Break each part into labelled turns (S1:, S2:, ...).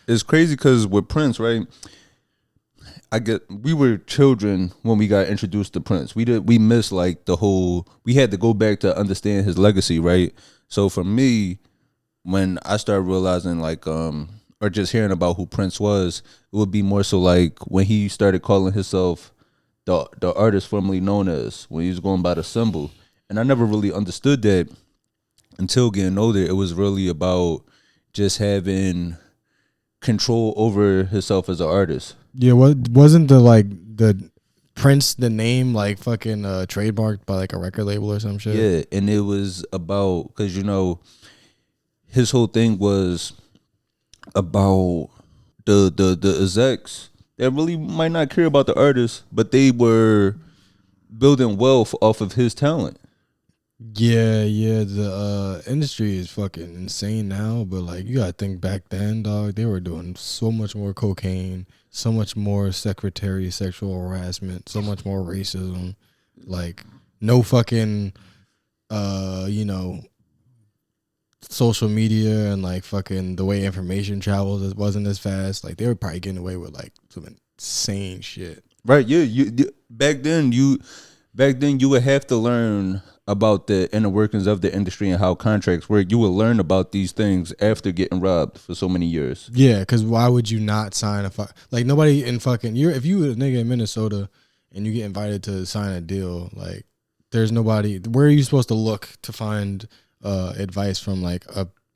S1: It's crazy because with Prince, right? We were children when we got introduced to Prince. We missed like the whole. We had to go back to understand his legacy, right? So for me, when I started realizing like or just hearing about who Prince was, it would be more so like when he started calling himself the artist formerly known as, when he was going by the symbol. And I never really understood that until getting older. It was really about just having control over himself as an artist.
S2: Yeah, wasn't the Prince the name like fucking trademarked by like a record label or some shit?
S1: Yeah, and it was about, because his whole thing was about the execs that really might not care about the artist, but they were building wealth off of his talent.
S2: Yeah. The industry is fucking insane now, but like you gotta think back then, dog. They were doing so much more cocaine, so much more secretary sexual harassment, so much more racism. Like no fucking, social media and like fucking the way information travels wasn't as fast. Like they were probably getting away with like some insane shit.
S1: Right? Yeah. Back then you would have to learn about the inner workings of the industry and how contracts work. You would learn about these things after getting robbed for so many years.
S2: Yeah, because why would you not sign like nobody in fucking if you a nigga in Minnesota and you get invited to sign a deal, like there's nobody. Where are you supposed to look to find advice from like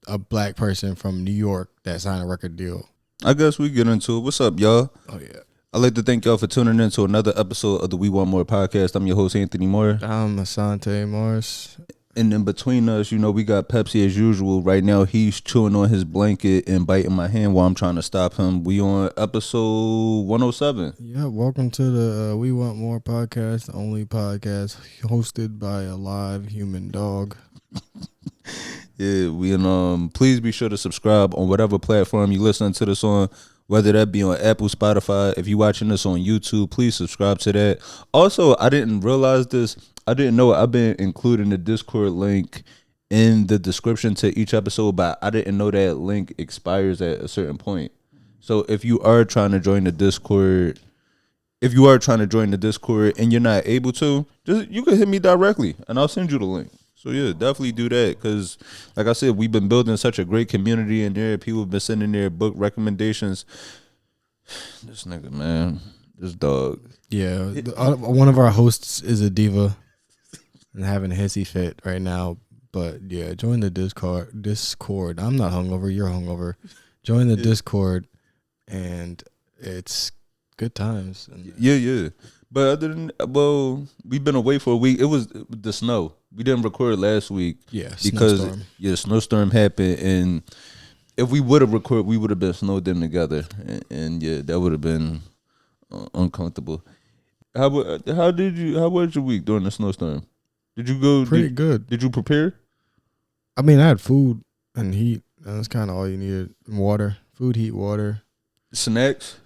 S2: a black person from New York that signed a record deal?
S1: I guess we get into it. What's up, y'all?
S2: Oh yeah.
S1: I'd like to thank y'all for tuning in to another episode of the We Want More podcast. I'm your host, Anthony Moore.
S2: I'm Asante Morris.
S1: And in between us, we got Pepsi as usual. Right now, he's chewing on his blanket and biting my hand while I'm trying to stop him. We on episode 107.
S2: Yeah, welcome to the We Want More podcast, the only podcast hosted by a live human dog.
S1: Yeah, please be sure to subscribe on whatever platform you listen to this on, whether that be on Apple, Spotify. If you're watching this on YouTube, please subscribe to that. Also, I didn't realize this. I didn't know I've been including the Discord link in the description to each episode, but I didn't know that link expires at a certain point. So if you are trying to join the Discord, and you're not able to, you can hit me directly and I'll send you the link. So yeah, definitely do that, because like I said, we've been building such a great community in there. People have been sending their book recommendations. This nigga, man, this dog.
S2: Yeah, one of our hosts is a diva and having a hissy fit right now. But yeah, join the Discord. I'm not hungover. You're hungover. Join the Discord, and it's good times.
S1: Yeah. But we've been away for a week. It was the snow. We didn't record last week.
S2: Yeah,
S1: because
S2: snowstorm.
S1: Snowstorm happened, and if we would have recorded, we would have been snowed in together, and yeah, that would have been uncomfortable. How was your week during the snowstorm? Did you go?
S2: Pretty good.
S1: Did you prepare?
S2: I mean, I had food and heat. That's kind of all you needed. Water, food, heat, water,
S1: snacks.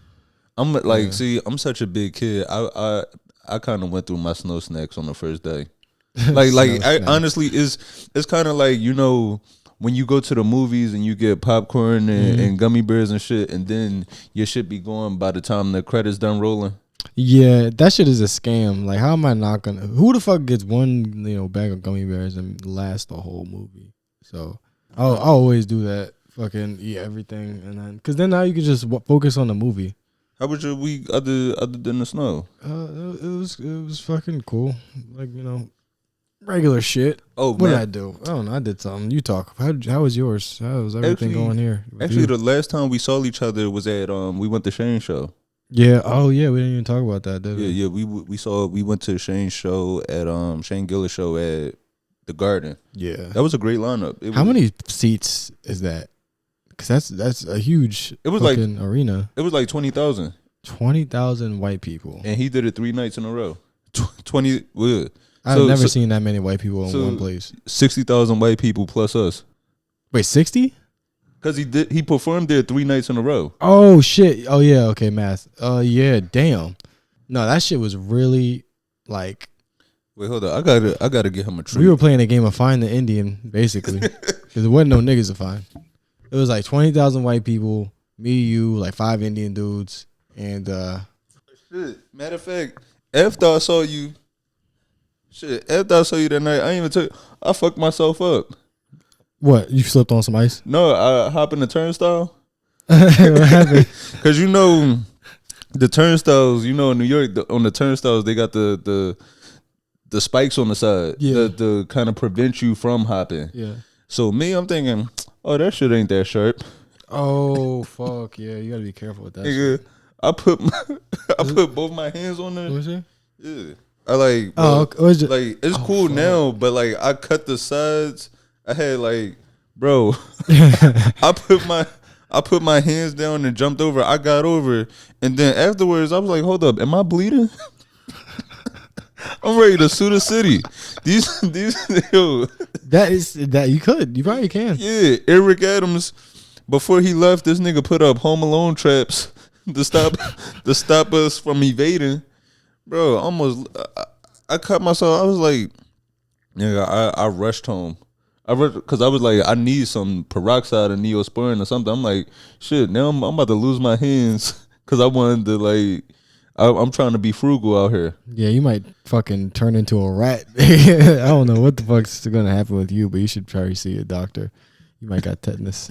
S1: I'm such a big kid. I kind of went through my snow snacks on the first day. Honestly, it's kind of like, when you go to the movies and you get popcorn and gummy bears and shit, and then your shit be going by the time the credits done rolling.
S2: Yeah, that shit is a scam. Like, how am I not gonna? Who the fuck gets one bag of gummy bears and last the whole movie? So I'll always do that. Fucking eat everything, and then because then now you can just focus on the movie.
S1: How was your week other than the snow?
S2: It was fucking cool. Like, regular shit.
S1: Oh,
S2: what did I do? I don't know. I did something. You talk. How was yours? How was everything going here?
S1: Actually, the last time we saw each other was at we went to Shane's show.
S2: Yeah. Oh yeah. We didn't even talk about that, did we?
S1: Yeah. We went to Shane's show at Shane Gillis' show at the Garden.
S2: Yeah.
S1: That was a great lineup.
S2: How many seats is that? Because that's a huge.
S1: It was
S2: fucking arena.
S1: It was like 20,000.
S2: 20,000 white people.
S1: And he did it 3 nights in a row. 20. Well,
S2: I've never seen that many white people in one place.
S1: 60,000 white people plus us.
S2: Wait, 60?
S1: Because he performed there 3 nights in a row.
S2: Oh shit! Oh yeah, okay, math. Yeah, damn. No, that shit was really like.
S1: Wait, hold on. I gotta get him a treat.
S2: We were playing a game of Find the Indian, basically, because there wasn't no niggas to find. It was like 20,000 white people Me, you, like 5 Indian dudes, and
S1: Shit. Matter of fact, after I saw you that night, I ain't even tell you, I fucked myself up.
S2: what? You slipped on some ice?
S1: No, I hop in the turnstile.
S2: What happened?
S1: Cause you know the turnstiles, in New York, on the turnstiles they got the spikes on the side,
S2: Yeah.
S1: to kind of prevent you from hopping.
S2: Yeah.
S1: So me, I'm thinking, oh, that shit ain't that sharp.
S2: Oh fuck yeah! You gotta be careful with that.
S1: Nigga,
S2: Shit.
S1: I put both my hands on
S2: What
S1: there.
S2: was it?
S1: Yeah, I like.
S2: Oh, okay. Was it-
S1: like it's
S2: oh,
S1: cool
S2: fuck.
S1: now, but like I cut the sides. I had like, bro, I put my hands down and jumped over. I got over, and then afterwards, I was like, hold up, am I bleeding? I'm ready to sue the city. These yo,
S2: you probably can.
S1: yeah, Eric Adams. Before he left, this nigga put up Home Alone traps to stop us from evading. Bro, I cut myself. I was like, nigga, I rushed home. Because I was like, I need some peroxide and Neosporin or something. I'm like, shit, now I'm about to lose my hands because I wanted to like, I'm trying to be frugal out here.
S2: Yeah, you might fucking turn into a rat. I don't know what the fuck's gonna happen with you, but you should probably see a doctor. You might got tetanus.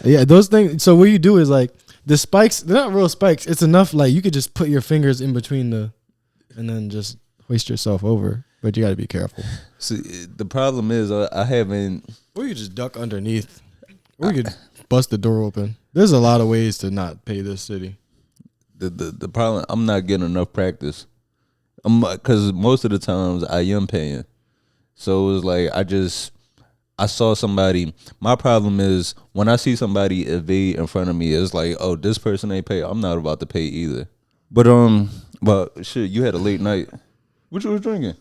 S2: Yeah, those things. So what you do is like the spikes. They're not real spikes. It's enough like you could just put your fingers in between and then just hoist yourself over. But you got to be careful.
S1: See, the problem is I haven't.
S2: Or you could just duck underneath. Or you could bust the door open. There's a lot of ways to not pay this city.
S1: The problem, I'm not getting enough practice. Because most of the times I am paying. So it was like I saw somebody. My problem is when I see somebody evade in front of me, it's like, oh, this person ain't pay. I'm not about to pay either. But shit, you had a late night. What you was drinking?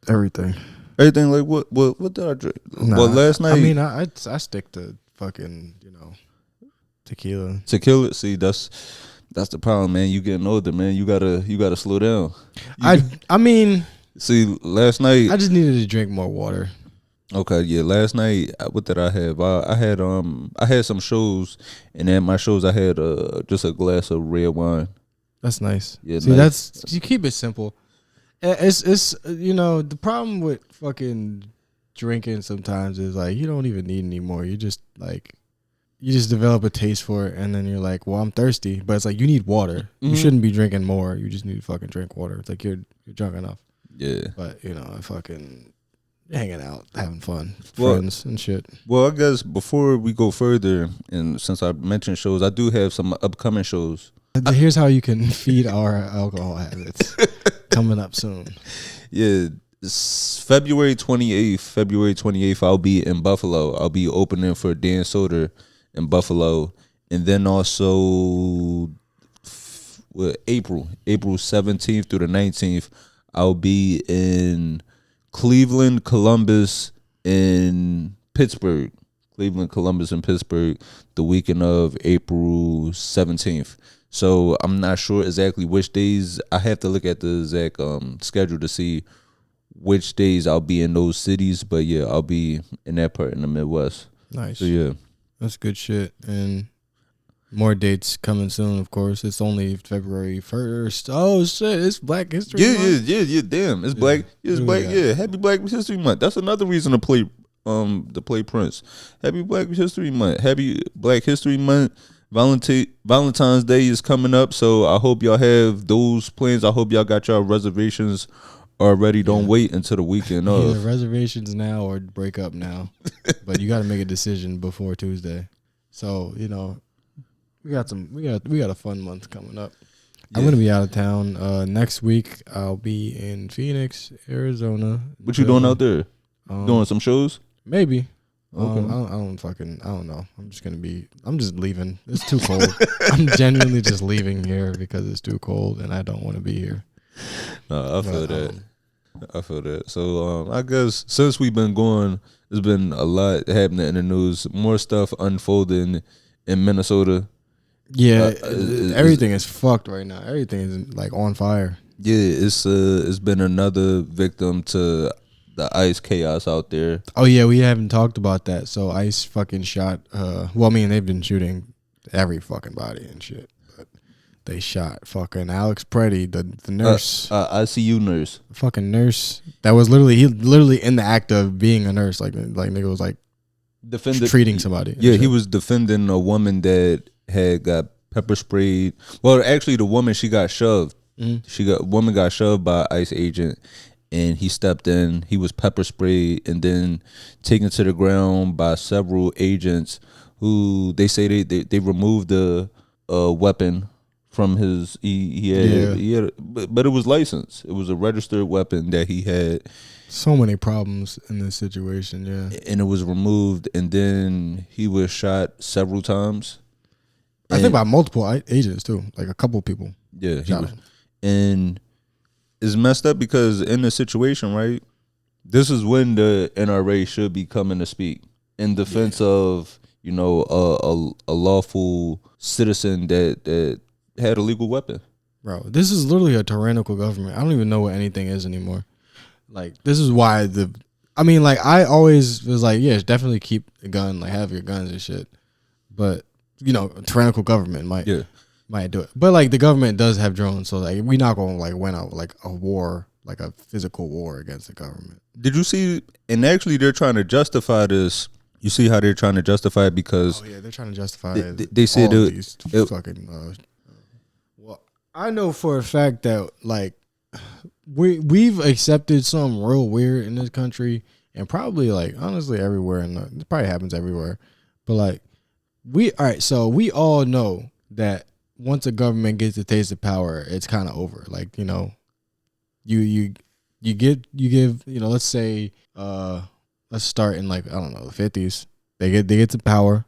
S2: Everything.
S1: Everything like what did I drink?
S2: Nah,
S1: well, last night.
S2: I mean, I stick to fucking tequila.
S1: Tequila. See, that's the problem, man. You getting older, man. You gotta slow down.
S2: I mean,
S1: see, last night
S2: I just needed to drink more water.
S1: Okay, yeah. Last night, what did I have? I had some shows, and at my shows, I had just a glass of red wine.
S2: That's nice.
S1: Yeah,
S2: see,
S1: nice.
S2: you keep it simple. It's the problem with fucking drinking sometimes is like you don't even need any more. You just develop a taste for it, and then you're like, well, I'm thirsty, but it's like you need water. Mm-hmm. You shouldn't be drinking more. You just need to fucking drink water. It's like you're drunk enough.
S1: Yeah,
S2: but fucking. Hanging out, having fun, friends and shit.
S1: Well, I guess before we go further, and since I mentioned shows, I do have some upcoming shows.
S2: Here's how you can feed our alcohol habits coming up soon.
S1: Yeah, it's February 28th, I'll be in Buffalo. I'll be opening for Dan Soder in Buffalo. And then also April 17th through the 19th, I'll be in Cleveland, Columbus, and Pittsburgh. The weekend of April 17th. So I'm not sure exactly which days. I have to look at the exact schedule to see which days I'll be in those cities. But yeah, I'll be in that part in the Midwest.
S2: Nice.
S1: So yeah.
S2: That's good shit. And more dates coming soon, of course. It's only February 1st. Oh shit, it's Black History Month.
S1: Yeah. Damn, it's Black. It's Black. Yeah, Happy Black History Month. That's another reason to play Prince. Happy Black History Month. Happy Black History Month. Valentine's Day is coming up, so I hope y'all have those plans. I hope y'all got y'all reservations already. Don't wait until the weekend of.
S2: Either reservations now or break up now. But you got to make a decision before Tuesday. So we got a fun month coming up. Yeah. I'm gonna be out of town next week. I'll be in Phoenix, Arizona.
S1: What you doing out there? Doing some shows?
S2: Maybe.
S1: Okay.
S2: I don't know. I'm just leaving. It's too cold. I'm genuinely just leaving here because it's too cold and I don't want to be here.
S1: No, I feel that. So I guess since we've been going, there's been a lot happening in the news. More stuff unfolding in Minnesota.
S2: Yeah, everything is fucked right now. Everything is like on fire.
S1: Yeah, it's been another victim to the ICE chaos out there.
S2: Oh yeah, we haven't talked about that. So ICE fucking shot. Well, I mean they've been shooting every fucking body and shit. But they shot fucking Alex Pretti, the nurse,
S1: ICU nurse,
S2: fucking nurse. That was literally in the act of being a nurse. Like nigga was like treating somebody.
S1: Yeah, he was defending a woman that had got pepper sprayed. Well, actually, the woman, she got shoved. Woman got shoved by an ICE agent, and he stepped in. He was pepper sprayed and then taken to the ground by several agents who they say they removed the weapon from his. He had, but it was licensed. It was a registered weapon that he had.
S2: So many problems in this situation, yeah.
S1: And it was removed, and then he was shot several times.
S2: I think by multiple agents too, like a couple people.
S1: Yeah, he was. And it's messed up because in the situation, right, this is when the NRA should be coming to speak in defense of, you know, a lawful citizen that had a legal weapon.
S2: Bro, this is literally a tyrannical government. I don't even know what anything is anymore. Like, this is why I always was like, yeah, definitely keep a gun, like have your guns and shit. But, you know, tyrannical government might do it. But like the government does have drones, so like we not gonna like win out like a war, like a physical war against the government.
S1: Did you see? And actually, they're trying to justify this. You see how they're trying to justify it because
S2: they're trying to justify
S1: they said
S2: these fucking. Well, I know for a fact that like we've accepted something real weird in this country, and probably like honestly everywhere, and it probably happens everywhere. But like so we all know that once a government gets a taste of power, it's kind of over. Like, you know, you give, you know, let's say, let's start in like, I don't know, the 50s. They get to power.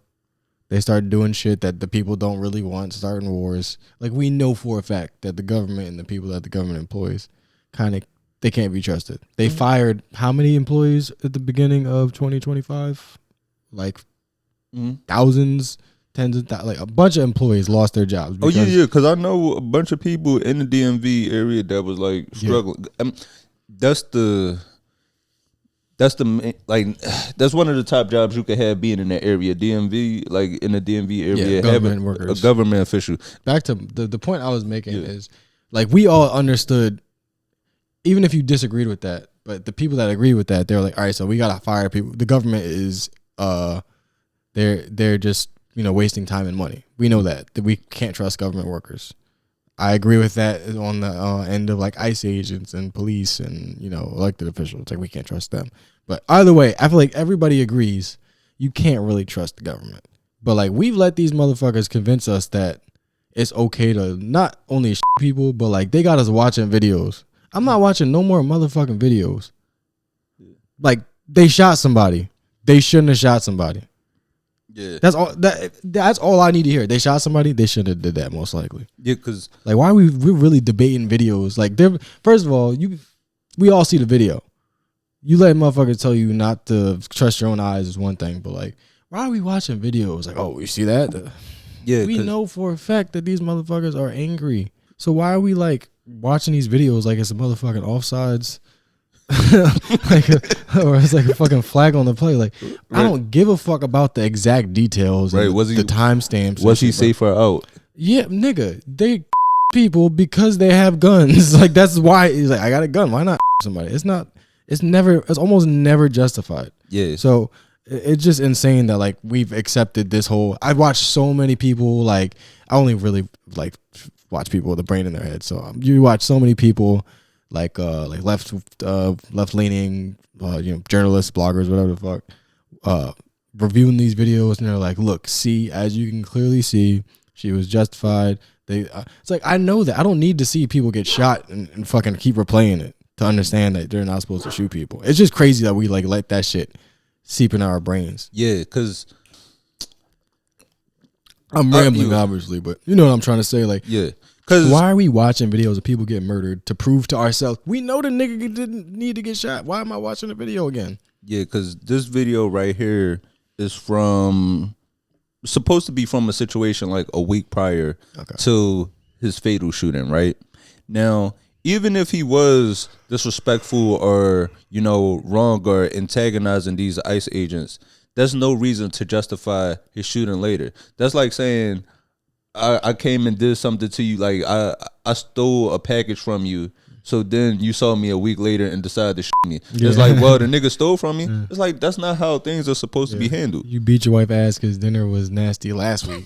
S2: They start doing shit that the people don't really want, starting wars. Like, we know for a fact that the government and the people that the government employs they can't be trusted. They fired how many employees at the beginning of 2025? Like thousands. Tens of like a bunch of employees lost their jobs.
S1: Because I know a bunch of people in the DMV area that was like struggling. That's one of the top jobs you could have being in that area. DMV, like in the DMV area,
S2: government workers,
S1: a government official.
S2: Back to the point I was making is like we all understood, even if you disagreed with that, but the people that agree with that, they're like, all right, so we gotta fire people. The government is they're just, you know, wasting time and money. We know that we can't trust government workers. I agree with that on the end of like ICE agents and police and, you know, elected officials. Like we can't trust them. But either way, I feel like everybody agrees you can't really trust the government. But like we've let these motherfuckers convince us that it's okay to not only people, but like they got us watching videos. I'm not watching no more motherfucking videos. Like they shot somebody. They shouldn't have shot somebody.
S1: Yeah,
S2: that's all I need to hear. They shot somebody. They shouldn't have did that most likely.
S1: Yeah, because
S2: like why are we're really debating videos? Like first of all, we all see the video. You let motherfuckers tell you not to trust your own eyes is one thing, but like why are we watching videos? Like, oh, you see that? We know for a fact that these motherfuckers are angry. So why are we like watching these videos like it's a motherfucking offsides? Or it's like a fucking flag on the play. Like I don't give a fuck about the exact details.
S1: Right?
S2: Was the timestamps?
S1: Was he safe or out?
S2: Yeah, nigga. They people because they have guns. Like that's why he's like, I got a gun. Why not somebody? It's not. It's never. It's almost never justified. Yeah. So it's just insane that like we've accepted this whole. I've watched so many people. Like I only really like watch people with a brain in their head. So you watch so many people. Like left leaning, you know, journalists, bloggers, whatever the fuck, reviewing these videos, and they're like, look, see, as you can clearly see, she was justified. It's like I know that I don't need to see people get shot and fucking keep replaying it to understand that they're not supposed to shoot people. It's just crazy that we like let that shit seep into our brains.
S1: Yeah, because
S2: I'm rambling, obviously, but you know what I'm trying to say. Like,
S1: yeah.
S2: Why are we watching videos of people getting murdered to prove to ourselves we know the nigga didn't need to get shot? Why am I watching the video again?
S1: Yeah, because this video right here is supposed to be from a situation like a week prior to his fatal shooting, right? Now, even if he was disrespectful or, you know, wrong or antagonizing these ICE agents, there's no reason to justify his shooting later. That's like saying, I came and did something to you, like I stole a package from you, so then you saw me a week later and decided to shoot me. Yeah. It's like, well, the nigga stole from me. It's like, that's not how things are supposed to be handled.
S2: You beat your wife ass because dinner was nasty last week.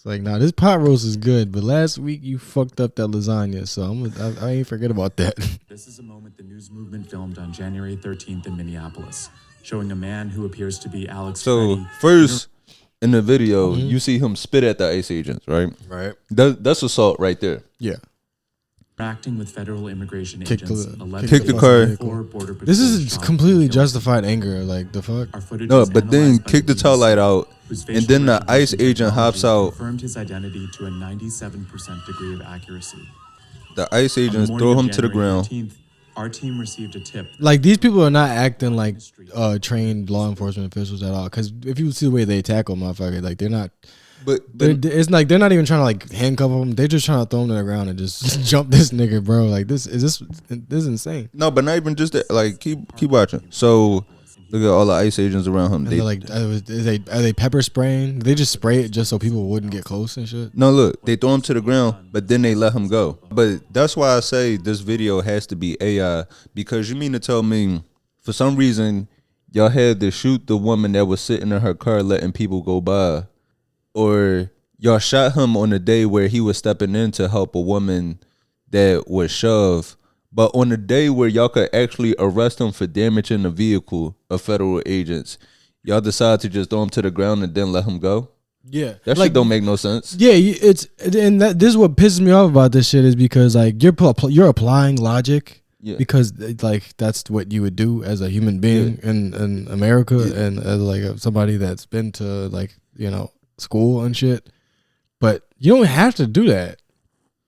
S2: Like, nah, this pot roast is good, but last week you fucked up that lasagna, so I ain't forget about that.
S3: This is a moment the news movement filmed on January 13th in Minneapolis, showing a man who appears to be Alex Pretti.
S1: So first, in the video, you see him spit at the ICE agents, right?
S2: Right.
S1: That's assault right there.
S2: Yeah.
S3: Interacting with federal immigration agents.
S1: Kick the car.
S2: This is completely justified anger. Like, the fuck?
S1: No, but then kick the tail light out, and then the ICE agent hops out.
S3: Confirmed his identity to a 97% degree of accuracy.
S1: The ICE agents throw him to the ground.
S3: 13th, our team received a tip.
S2: Like, these people are not acting like trained law enforcement officials at all. Because if you see the way they tackle motherfuckers, like, they're not. But it's like they're not even trying to like handcuff them. They're just trying to throw him to the ground and just jump this nigga, bro. Like, this is insane.
S1: No, but not even just that. Like, keep watching. So look at all the ICE agents around him.
S2: They're like, are they pepper spraying? They just spray it just so people wouldn't get close and shit.
S1: No, look, they throw him to the ground, but then they let him go. But that's why I say this video has to be AI, because you mean to tell me for some reason y'all had to shoot the woman that was sitting in her car letting people go by, or y'all shot him on the day where he was stepping in to help a woman that was shoved, but on the day where y'all could actually arrest him for damaging the vehicle of federal agents, y'all decide to just throw him to the ground and then let him go?
S2: Yeah.
S1: That shit don't make no sense.
S2: Yeah, this is what pisses me off about this shit, is because like you're applying logic. Yeah. Because like that's what you would do as a human being in America, and as like somebody that's been to like, you know, school and shit. But you don't have to do that.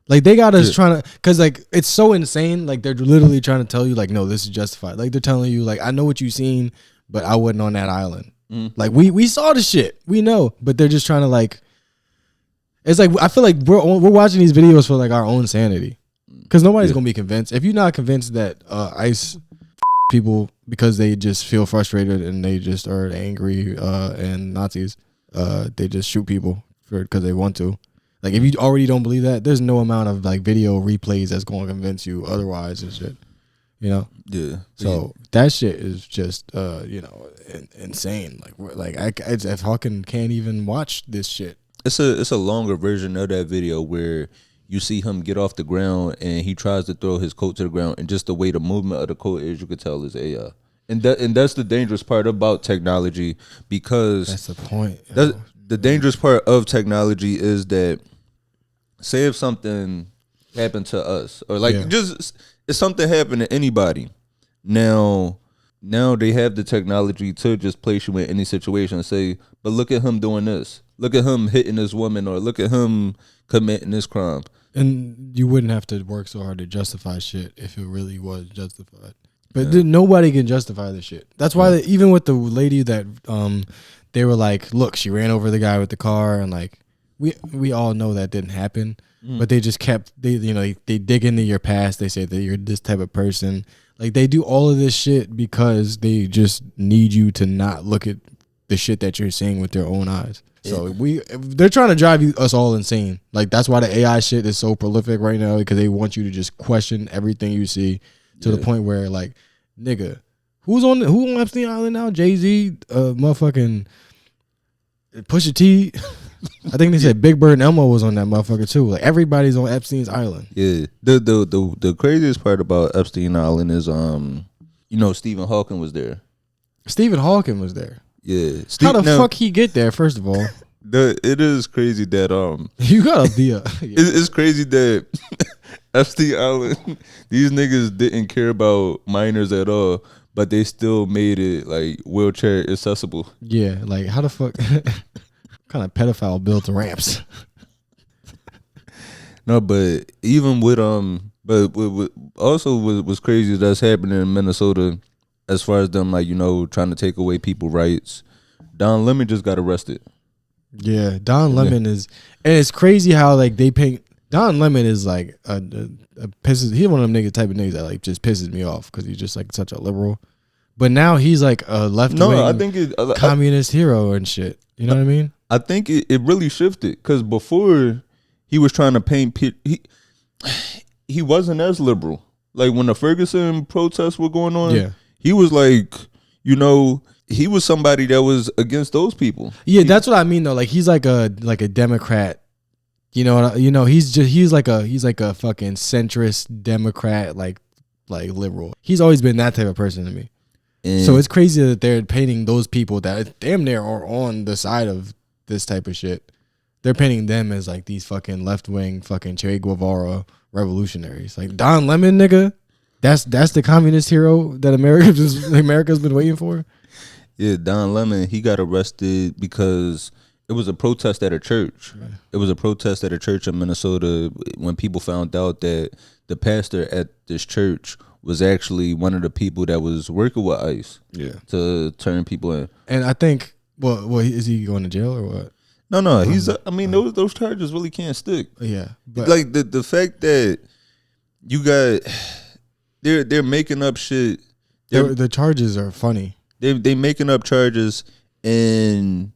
S2: Like, they got us trying to, because like it's so insane. Like, they're literally trying to tell you like, no, this is justified. Like, they're telling you like, I know what you seen, but I wasn't on that island. Like, we saw the shit, we know, but they're just trying to like, it's like, I feel like we're watching these videos for like our own sanity, because nobody's gonna be convinced. If you're not convinced that ICE people, because they just feel frustrated and they just are angry and Nazis, they just shoot people because they want to. Like, if you already don't believe that, there's no amount of like video replays that's going to convince you otherwise and shit. You know?
S1: Yeah.
S2: So that shit is just you know, insane. Like I fucking can't even watch this shit.
S1: It's a longer version of that video where you see him get off the ground and he tries to throw his coat to the ground, and just the way the movement of the coat is, you could tell is AI. And that's the dangerous part about technology, because
S2: that's the point.
S1: The dangerous part of technology is that, say if something happened to us, or like just if something happened to anybody, now they have the technology to just place you in any situation and say, but look at him doing this, look at him hitting this woman, or look at him committing this crime. And
S2: you wouldn't have to work so hard to justify shit if it really was justified. But nobody can justify this shit. That's why even with the lady that they were like, look, she ran over the guy with the car, and like we all know that didn't happen. But they just kept they dig into your past. They say that you're this type of person. Like, they do all of this shit because they just need you to not look at the shit that you're seeing with their own eyes. So they're trying to drive us all insane. Like, that's why the AI shit is so prolific right now, because they want you to just question everything you see to the point where, like, nigga, who on Epstein Island now? Jay-Z, motherfucking Pusha T. I think they said Big Bird and Elmo was on that motherfucker too. Like, everybody's on Epstein's island.
S1: Yeah. The craziest part about Epstein Island is Stephen Hawking was there.
S2: Stephen Hawking was there.
S1: Yeah.
S2: How the fuck he get there? First of all,
S1: it is crazy that
S2: you gotta be
S1: it's crazy that Epstein Island, these niggas didn't care about minors at all, but they still made it like wheelchair accessible.
S2: Yeah, like, how the fuck kind of pedophile built ramps?
S1: No, but even with but what also was crazy that's happening in Minnesota, as far as them, like, trying to take away people's rights. Don Lemon just got arrested.
S2: Yeah, Don Lemon is, and it's crazy how like they paint Don Lemon is like a pisses. He's one of them type of niggas that like just pisses me off because he's just like such a liberal. But now he's like a left wing
S1: No, I think
S2: communist hero and shit. You know what I mean?
S1: I think it really shifted because before he was trying to paint he wasn't as liberal. Like when the Ferguson protests were going on, he was like, he was somebody that was against those people.
S2: Yeah, that's what I mean though. Like he's like a Democrat. He's like a fucking centrist Democrat, like liberal. He's always been that type of person to me. And so it's crazy that they're painting those people that damn near are on the side of this type of shit. They're painting them as like these fucking left wing fucking Che Guevara revolutionaries. Like Don Lemon, nigga, that's the communist hero that America's been waiting for.
S1: Yeah, Don Lemon, he got arrested because it was a protest at a church. Right. It was a protest at a church in Minnesota when people found out that the pastor at this church was actually one of the people that was working with ICE to turn people in. And I think,
S2: well, is he going to jail or what?
S1: No, he's. I mean, those charges really can't stick.
S2: Yeah, but
S1: like the fact that you got, they're making up shit.
S2: The charges are funny.
S1: They making up charges and.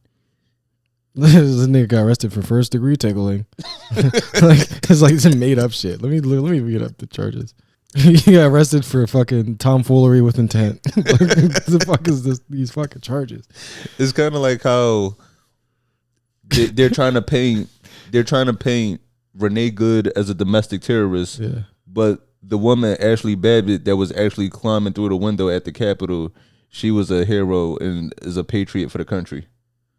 S2: This nigga got arrested for first degree tickling. It's like some made up shit. Let me read up the charges. He got arrested for fucking tomfoolery with intent. The fuck is this? These fucking charges.
S1: It's kind of like how they're trying to paint. They're trying to paint Renee Good as a domestic terrorist. Yeah. But the woman Ashley Babbitt that was actually climbing through the window at the Capitol, she was a hero and is a patriot for the country.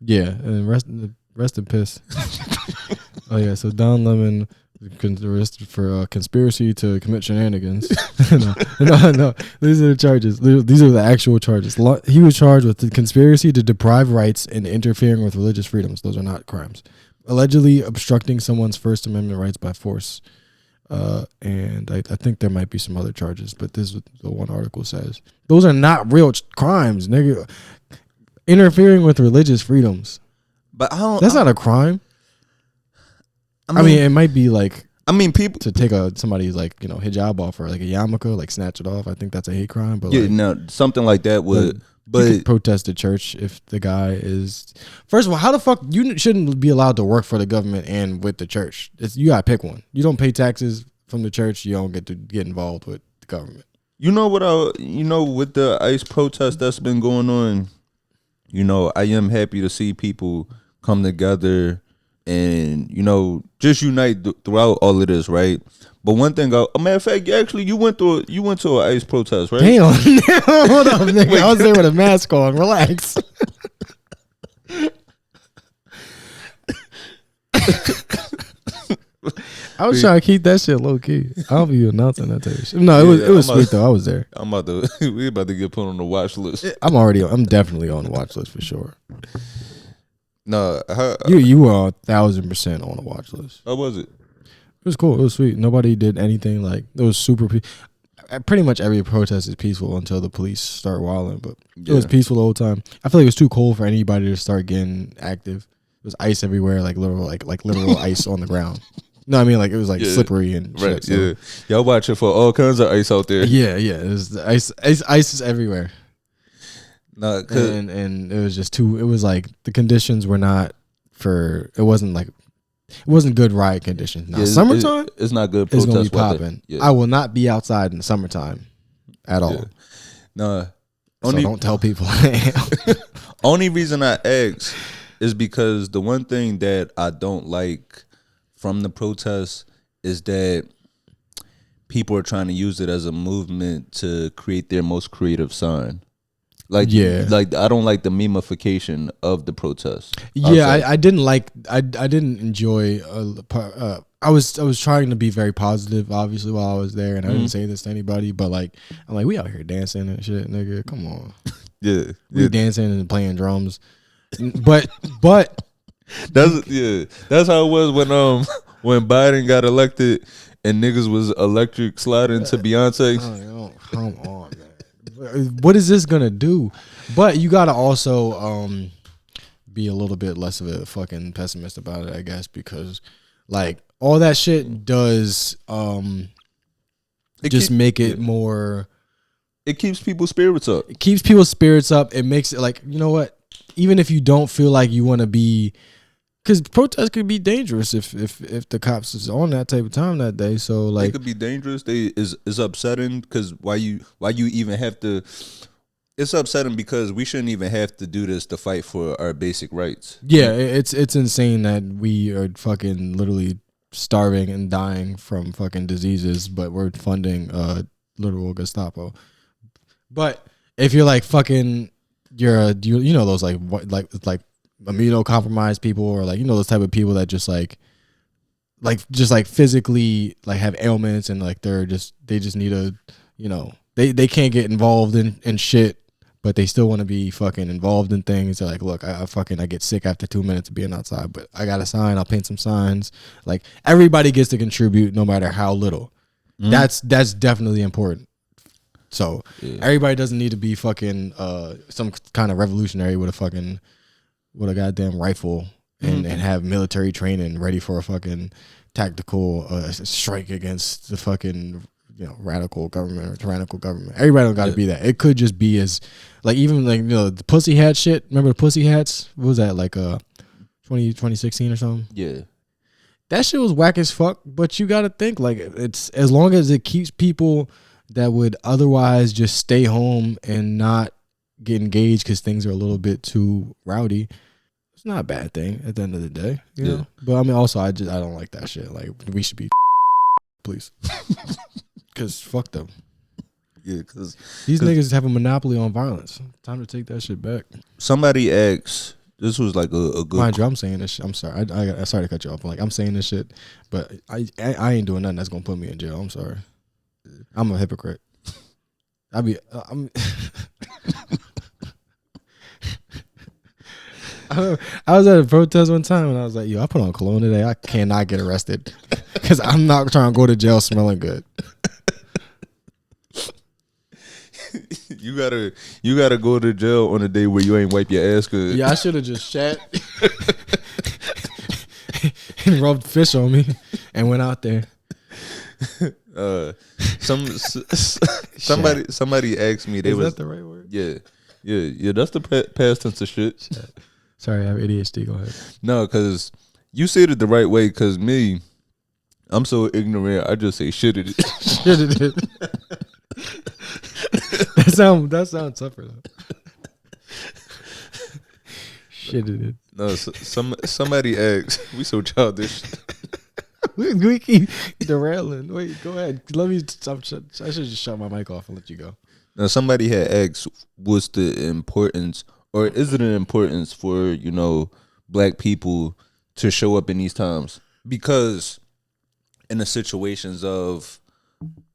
S2: Yeah, and rest in piss. Oh yeah, so Don Lemon arrested for conspiracy to commit shenanigans. No. These are the charges. These are the actual charges. He was charged with the conspiracy to deprive rights and interfering with religious freedoms. Those are not crimes. Allegedly obstructing someone's First Amendment rights by force. And I think there might be some other charges, but this is what the one article says. Those are not real crimes, nigga. Interfering with religious freedoms.
S1: But
S2: that's not a crime. I mean, it might be like.
S1: I mean, people
S2: to take somebody's like hijab off or like a yarmulke, like snatch it off. I think that's a hate crime. But
S1: yeah, no, something like that would. But
S2: you could protest the church if the guy is. First of all, how the fuck you shouldn't be allowed to work for the government and with the church? You gotta pick one. You don't pay taxes from the church. You don't get to get involved with the government.
S1: You know what? With the ICE protest that's been going on. I am happy to see people come together and, just unite throughout all of this, right? But one thing, a matter of fact, you went to an ICE protest, right?
S2: Damn, hold up, nigga. I was there with a mask on. Relax. I was trying to keep that shit low key. I don't be announcing that type of shit. No, it was sweet though. I was there.
S1: We about to get put on the watch list.
S2: I'm definitely on the watch list for sure.
S1: No,
S2: you were 1,000% on the watch list.
S1: How was it?
S2: It was cool. It was sweet. Nobody did anything like it was super. Pretty much every protest is peaceful until the police start wilding, but it was peaceful the whole time. I feel like it was too cold for anybody to start getting active. It was ice everywhere, like literal ice on the ground. No, I mean like it was like slippery and shit.
S1: Right, so. Y'all watching for all kinds of ice out there.
S2: Yeah. It was ice is everywhere.
S1: No,
S2: and it was just too. It was like the conditions were not for. It wasn't good riot conditions. Now summertime,
S1: it's not good.
S2: It's gonna be popping. Yeah. I will not be outside in the summertime at all. Yeah.
S1: No,
S2: so don't tell people.
S1: Only reason I ask is because the one thing that I don't like from the protests is that people are trying to use it as a movement to create their most creative sign. Like I don't like the memification of the protest.
S2: Yeah, I didn't like. I didn't enjoy. I was trying to be very positive, obviously, while I was there, and I didn't say this to anybody. But like, I'm like, we out here dancing and shit, nigga. Come on. We dancing and playing drums. But
S1: that's how it was when Biden got elected and niggas was electric sliding to Beyonce.
S2: Oh, come on, man. What is this gonna do? But you gotta also be a little bit less of a fucking pessimist about it, I guess, because Like all that shit does make it more.
S1: It keeps people's spirits up.
S2: It keeps people's spirits up. It makes it like, you know what? Even if you don't feel like you want to be, because protests could be dangerous if the cops is on that type of time that day. So like,
S1: it could be dangerous. Is upsetting because why you even have to. It's upsetting because we shouldn't even have to do this to fight for our basic rights.
S2: Yeah, it's insane that we are fucking literally starving and dying from fucking diseases, but we're funding literal Gestapo. But if you're like fucking, you know those like immunocompromised people, or like, you know, those type of people that just physically like have ailments and like they just need a, you know, they can't get involved in shit, but they still want to be fucking involved in things. They're like, look, I get sick after 2 minutes of being outside, but I got a sign. I'll paint some signs. Like everybody gets to contribute no matter how little. That's definitely important. So everybody doesn't need to be fucking some kind of revolutionary with a goddamn rifle and have military training ready for a fucking tactical strike against the fucking, you know, radical government or tyrannical government. Everybody don't got to be that. It could just be as like, even like, you know, the pussy hat shit. Remember the pussy hats? What was that, like 2016 or something?
S1: Yeah.
S2: That shit was whack as fuck, but you got to think like, it's as long as it keeps people that would otherwise just stay home and not get engaged because things are a little bit too rowdy, it's not a bad thing at the end of the day, you know? But I mean, also I don't like that shit. Like we should be please. Because fuck them.
S1: Yeah, because
S2: these niggas have a monopoly on violence. Time to take that shit back.
S1: Somebody asked, this was like a good.
S2: Mind you, I'm saying this shit. I'm sorry. I sorry to cut you off. Like I'm saying this shit, but I ain't doing nothing that's gonna put me in jail. I'm sorry. I'm a hypocrite. I was at a protest one time and I was like, yo, I put on cologne today. I cannot get arrested because I'm not trying to go to jail smelling good.
S1: You gotta go to jail on a day where you ain't wipe your ass good.
S2: Yeah, I should have just shat and rubbed fish on me and went out there.
S1: Somebody asked me.
S2: Is that the right word?
S1: Yeah. That's the past tense of shit.
S2: Sorry, I have ADHD. Go ahead.
S1: No, because you said it the right way. Because me, I'm so ignorant. I just say shit it.
S2: Shit it. That sounds tougher though. Shit it.
S1: No, somebody asked. We so childish.
S2: We keep derailing. Wait, go ahead. Let me stop. I should just shut my mic off and let you go.
S1: Now, somebody had asked, what's the importance, or is it an importance for, you know, black people to show up in these times? Because in the situations of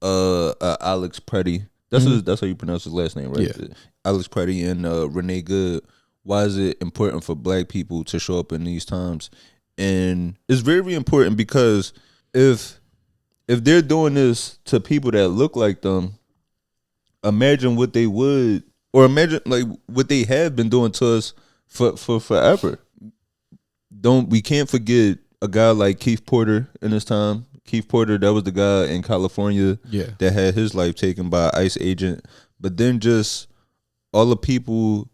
S1: Alex Pretti, that's how you pronounce his last name, right?
S2: Yeah.
S1: Alex Pretti and Renee Good. Why is it important for black people to show up in these times? And it's very important because if they're doing this to people that look like them, imagine what they would, or imagine like what they have been doing to us for forever. We can't forget a guy like Keith Porter in his time. Keith Porter, that was the guy in California that had his life taken by an ICE agent. But then just all the people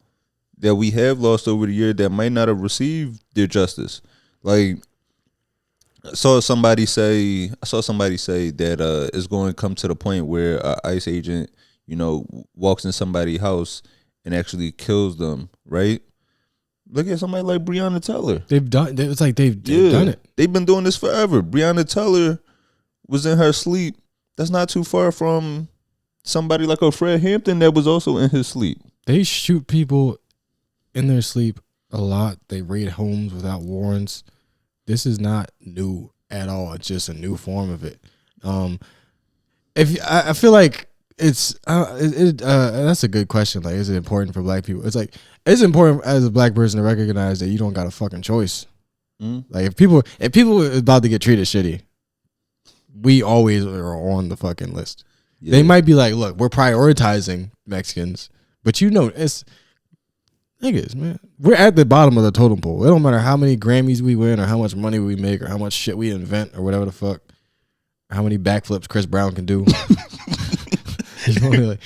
S1: that we have lost over the year that might not have received their justice. Like, I saw somebody say that it's going to come to the point where an ICE agent, you know, walks in somebody's house and actually kills them, right? Look at somebody like Breonna Taylor.
S2: They've done it.
S1: They've been doing this forever. Breonna Taylor was in her sleep. That's not too far from somebody like a Fred Hampton that was also in his sleep.
S2: They shoot people in their sleep a lot. They raid homes without warrants. This is not new at all. It's just a new form of it. I feel like it's that's a good question. Like, is it important for black people? It's like, it's important as a black person to recognize that you don't got a fucking choice. Like if people is about to get treated shitty, we always are on the fucking list. They might be like, look, we're prioritizing Mexicans, but you know, it's Niggas, man. We're at the bottom of the totem pole. It don't matter how many Grammys we win or how much money we make or how much shit we invent or whatever the fuck. Or how many backflips Chris Brown can do. Like,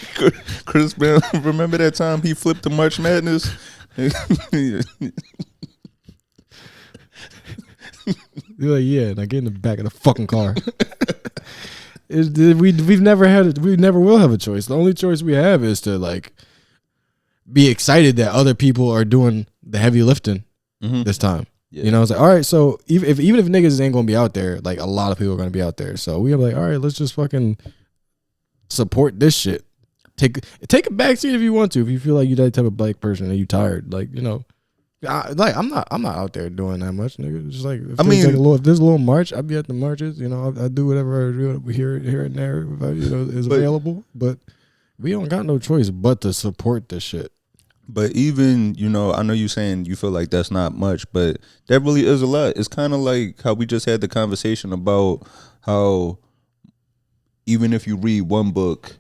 S1: Chris Brown, remember that time he flipped the March Madness?
S2: You're like, yeah, now get in the back of the fucking car. We've never had it. We never will have a choice. The only choice we have is to like be excited that other people are doing the heavy lifting this time. Yeah. You know, it's like, all right, so even if niggas ain't gonna be out there, like a lot of people are gonna be out there. So we are like, all right, let's just fucking support this shit. Take a back seat if you want to. If you feel like you're that type of black person and you tired, like, you know, I'm not out there doing that much, nigga. It's just like if there's a little march, I'd be at the marches. You know, I do whatever I do here and there, if is available. But we don't got no choice but to support this shit.
S1: But even, you know, I know you saying you feel like that's not much, but that really is a lot. It's kind of like how we just had the conversation about how even if you read one book,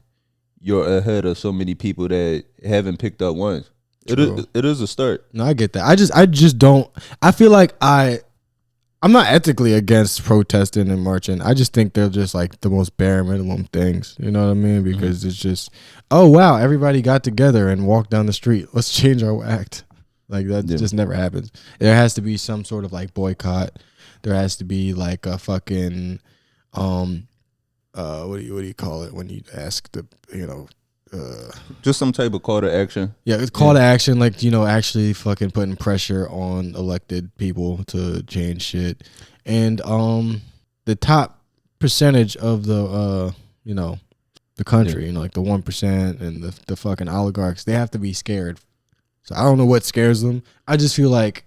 S1: you're ahead of so many people that haven't picked up one. It is a start.
S2: No, I get that. I just don't. I feel like I'm not ethically against protesting and marching. I just think they're just like the most bare minimum things. You know what I mean? Because it's just, oh wow, everybody got together and walked down the street. Let's change our act. Like that just never happens. There has to be some sort of like boycott. There has to be like a fucking what do you call it when you ask the, you know,
S1: just some type of call to action.
S2: Yeah, it's call to action, like, you know, actually fucking putting pressure on elected people to change shit. And the top percentage of the you know, the country, you know, like the 1% and the fucking oligarchs, they have to be scared. So I don't know what scares them. I just feel like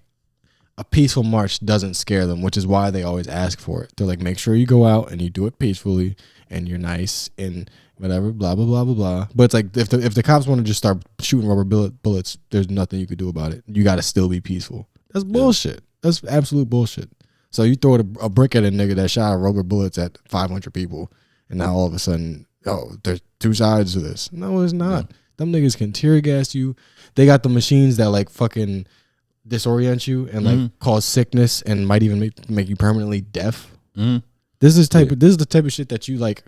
S2: a peaceful march doesn't scare them, which is why they always ask for it. They're like, make sure you go out and you do it peacefully and you're nice and whatever, blah, blah, blah, blah, blah. But it's like if the cops want to just start shooting rubber bullets, there's nothing you could do about it. You got to still be peaceful. That's bullshit. That's absolute bullshit. So you throw a brick at a nigga that shot rubber bullets at 500 people, and now all of a sudden, oh, there's two sides to this. No, it's not. Yeah. Them niggas can tear gas you. They got the machines that like fucking disorient you and like cause sickness and might even make you permanently deaf. This is the type of shit that you like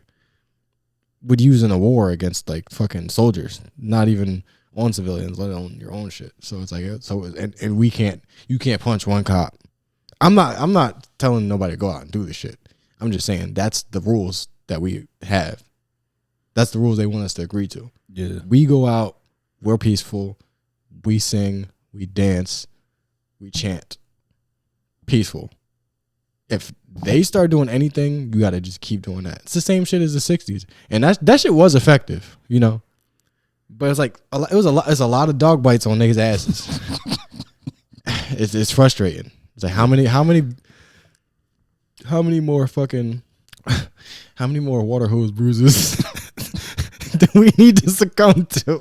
S2: would use in a war against like fucking soldiers, not even on civilians, let alone your own shit. So it's like, and you can't punch one cop. I'm not telling nobody to go out and do this shit. I'm just saying that's the rules that we have. That's the rules they want us to agree to.
S1: Yeah.
S2: We go out, we're peaceful, we sing, we dance, we chant. Peaceful. If they start doing anything, you gotta just keep doing that. It's the same shit as the 60s. And that shit was effective, you know. But it's like it's a lot of dog bites on niggas' asses. It's frustrating. It's like how many more fucking how many more water hose bruises do we need to succumb to?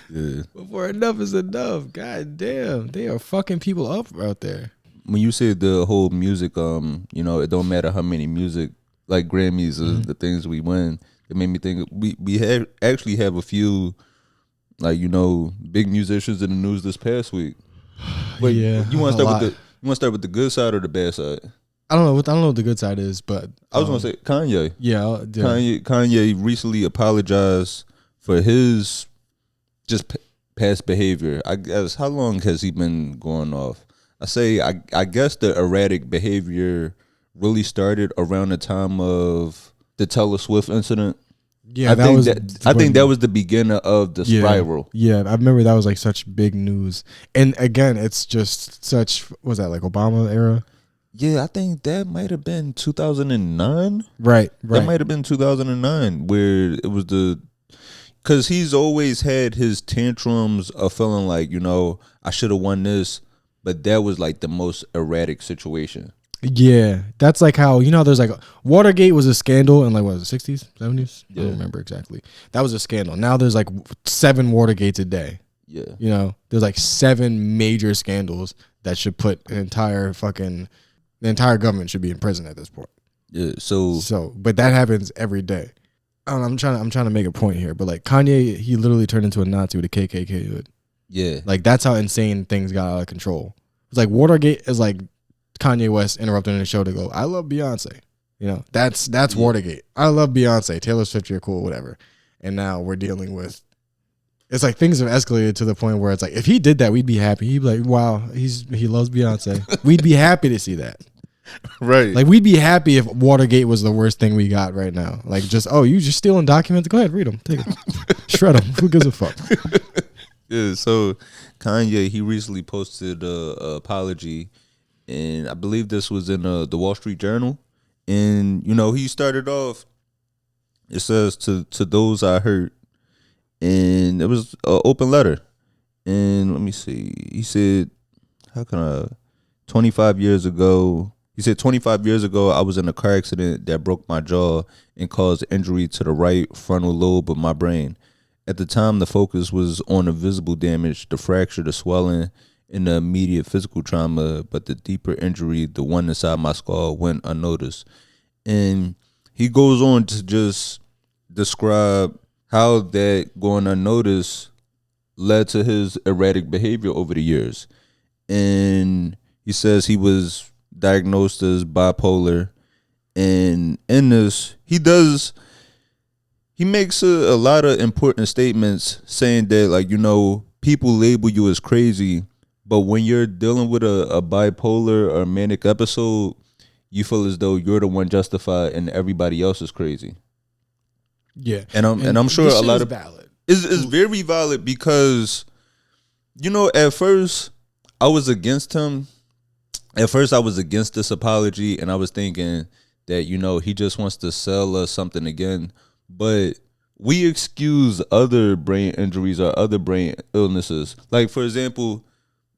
S2: Yeah. Before enough is enough. God damn. They are fucking people up out there.
S1: When you said the whole music, you know, it don't matter how many music, like Grammys is the things we win. It made me think we actually have a few, like, you know, big musicians in the news this past week. Wait,
S2: yeah,
S1: you want to start with the good side or the bad side?
S2: I don't know what the good side is, but
S1: I was gonna say Kanye.
S2: Yeah,
S1: Kanye recently apologized for his just past behavior. I guess, how long has he been going off? I guess the erratic behavior really started around the time of the Taylor Swift incident.
S2: Yeah,
S1: I think that was the beginning of the spiral.
S2: Yeah, I remember that was like such big news. And again, it's just such, was that like Obama era?
S1: Yeah, I think that might have been 2009.
S2: Right.
S1: That might have been 2009 where it was because he's always had his tantrums of feeling like, you know, I should have won this. But that was like the most erratic situation.
S2: Yeah. That's like how, you know, there's like Watergate was a scandal in like, what was it, 60s, 70s? Yeah. I don't remember exactly. That was a scandal. Now there's like 7 Watergates a day.
S1: Yeah.
S2: You know, there's like 7 major scandals that should put the entire government should be in prison at this point.
S1: Yeah.
S2: But that happens every day. I don't know, I'm trying to make a point here, but like Kanye, he literally turned into a Nazi with a KKK hood.
S1: Yeah.
S2: Like that's how insane things got out of control. It's like Watergate is like Kanye West interrupting the show to go, I love Beyonce. You know, that's Watergate. I love Beyonce. Taylor Swift, you're cool, whatever. And now we're dealing with, it's like things have escalated to the point where it's like, if he did that, we'd be happy. He'd be like, wow, he loves Beyonce. We'd be happy to see that.
S1: Right.
S2: Like, we'd be happy if Watergate was the worst thing we got right now. Like, just, oh, you just stealing documents? Go ahead, read them. Take them. Shred them. Who gives a fuck?
S1: Yeah, so Kanye, he recently posted a apology, and I believe this was in the Wall Street Journal. And, you know, he started off, it says, to those I hurt. And it was an open letter. And let me see. He said, 25 years ago, I was in a car accident that broke my jaw and caused injury to the right frontal lobe of my brain. At the time, the focus was on the visible damage, the fracture, the swelling, and the immediate physical trauma, but the deeper injury, the one inside my skull, went unnoticed. And he goes on to just describe how that going unnoticed led to his erratic behavior over the years. And he says he was diagnosed as bipolar. And in this, he makes a lot of important statements saying that, like, you know, people label you as crazy, but when you're dealing with a bipolar or manic episode, you feel as though you're the one justified and everybody else is crazy.
S2: Yeah.
S1: And I'm sure a lot of
S2: valid.
S1: It's very valid because, you know, at first I was against him. At first I was against this apology, and I was thinking that, you know, he just wants to sell us something again. But we excuse other brain injuries or other brain illnesses. Like, for example,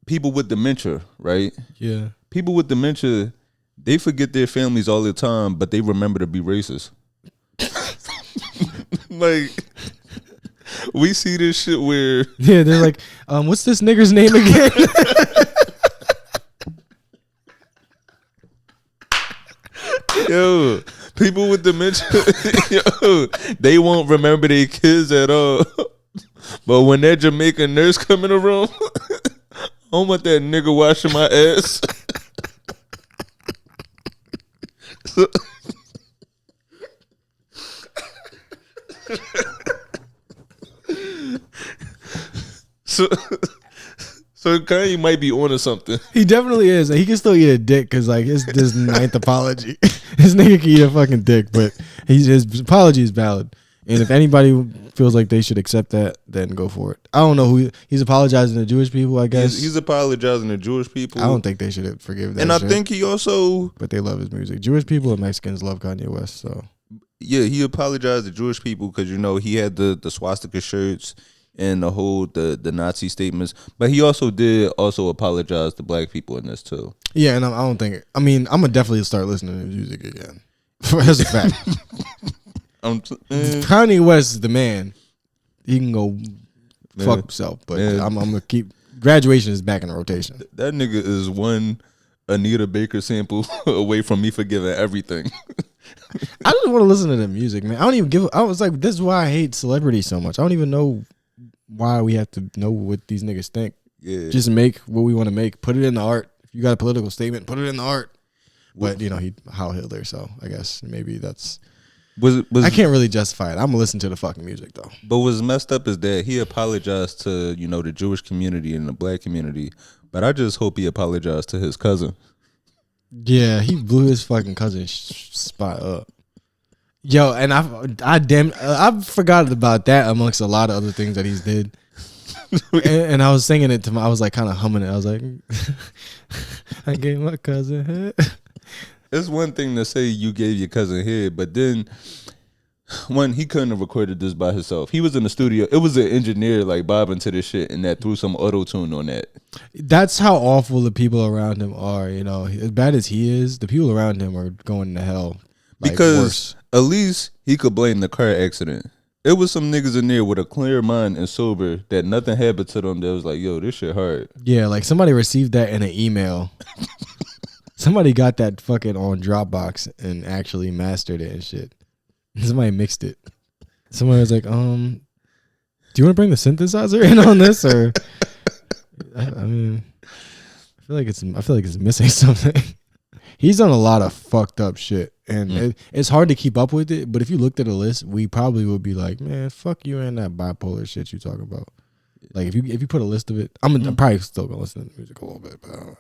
S1: people with dementia, right?
S2: Yeah.
S1: People with dementia, they forget their families all the time, but they remember to be racist. Like, we see this shit where...
S2: Yeah, they're like, what's this nigger's name again?
S1: Yo, people with dementia, yo, they won't remember their kids at all. But when that Jamaican nurse come in the room, I don't want that nigga washing my ass. So Kanye might be onto something.
S2: He definitely is. He can still eat a dick because, like, it's this ninth apology. This nigga can eat a fucking dick, but his apology is valid. And if anybody feels like they should accept that, then go for it. I don't know who he's apologizing to Jewish people, I guess.
S1: He's apologizing to Jewish people.
S2: I don't think they should forgive that.
S1: And I
S2: shit.
S1: think he also...
S2: But they love his music. Jewish people and Mexicans love Kanye West, so...
S1: Yeah, he apologized to Jewish people because, you know, he had the swastika shirts and the whole the Nazi statements, but he also did apologize to black people in this too.
S2: Yeah, and I don't think. I mean, I'm gonna definitely start listening to his music again. That's a fact. Kanye West is the man. He can go fuck himself, but I'm gonna keep. Graduation is back in the rotation.
S1: That nigga is one Anita Baker sample away from me forgiving everything.
S2: I just want to listen to the music, man. I don't even give. I was like, this is why I hate celebrity so much. I don't even know why we have to know what these niggas think.
S1: Yeah,
S2: just make what we want to make. Put it in the art. If you got a political statement, put it in the art. But you know, he Heil Hitler, so I guess maybe that's. I can't really justify it. I'm gonna listen to the fucking music though.
S1: But what's messed up is that he apologized to, you know, the Jewish community and the black community. But I just hope he apologized to his cousin.
S2: Yeah, he blew his fucking cousin spot up. Yo, and I forgot about that amongst a lot of other things that he's did. and I was singing it to I was like kind of humming it. I was like, I gave my cousin head.
S1: It's one thing to say you gave your cousin head, but then when he couldn't have recorded this by himself. He was in the studio. It was an engineer like bobbing to this shit and that threw some auto-tune on that.
S2: That's how awful the people around him are, you know. As bad as he is, the people around him are going to hell. Like,
S1: because
S2: worse.
S1: At least he could blame the car accident. It was some niggas in there with a clear mind and sober that nothing happened to them that was like, yo, this shit hard.
S2: Yeah, like somebody received that in an email. Somebody got that fucking on Dropbox and actually mastered it and shit. Somebody mixed it. Somebody was like, do you want to bring the synthesizer in on this? Or I mean, I feel like it's missing something. He's done a lot of fucked up shit, and it's hard to keep up with it. But if you looked at a list, we probably would be like, man, fuck you and that bipolar shit you talking about. Like if you put a list of it, I'm probably still gonna listen to the music a little bit, but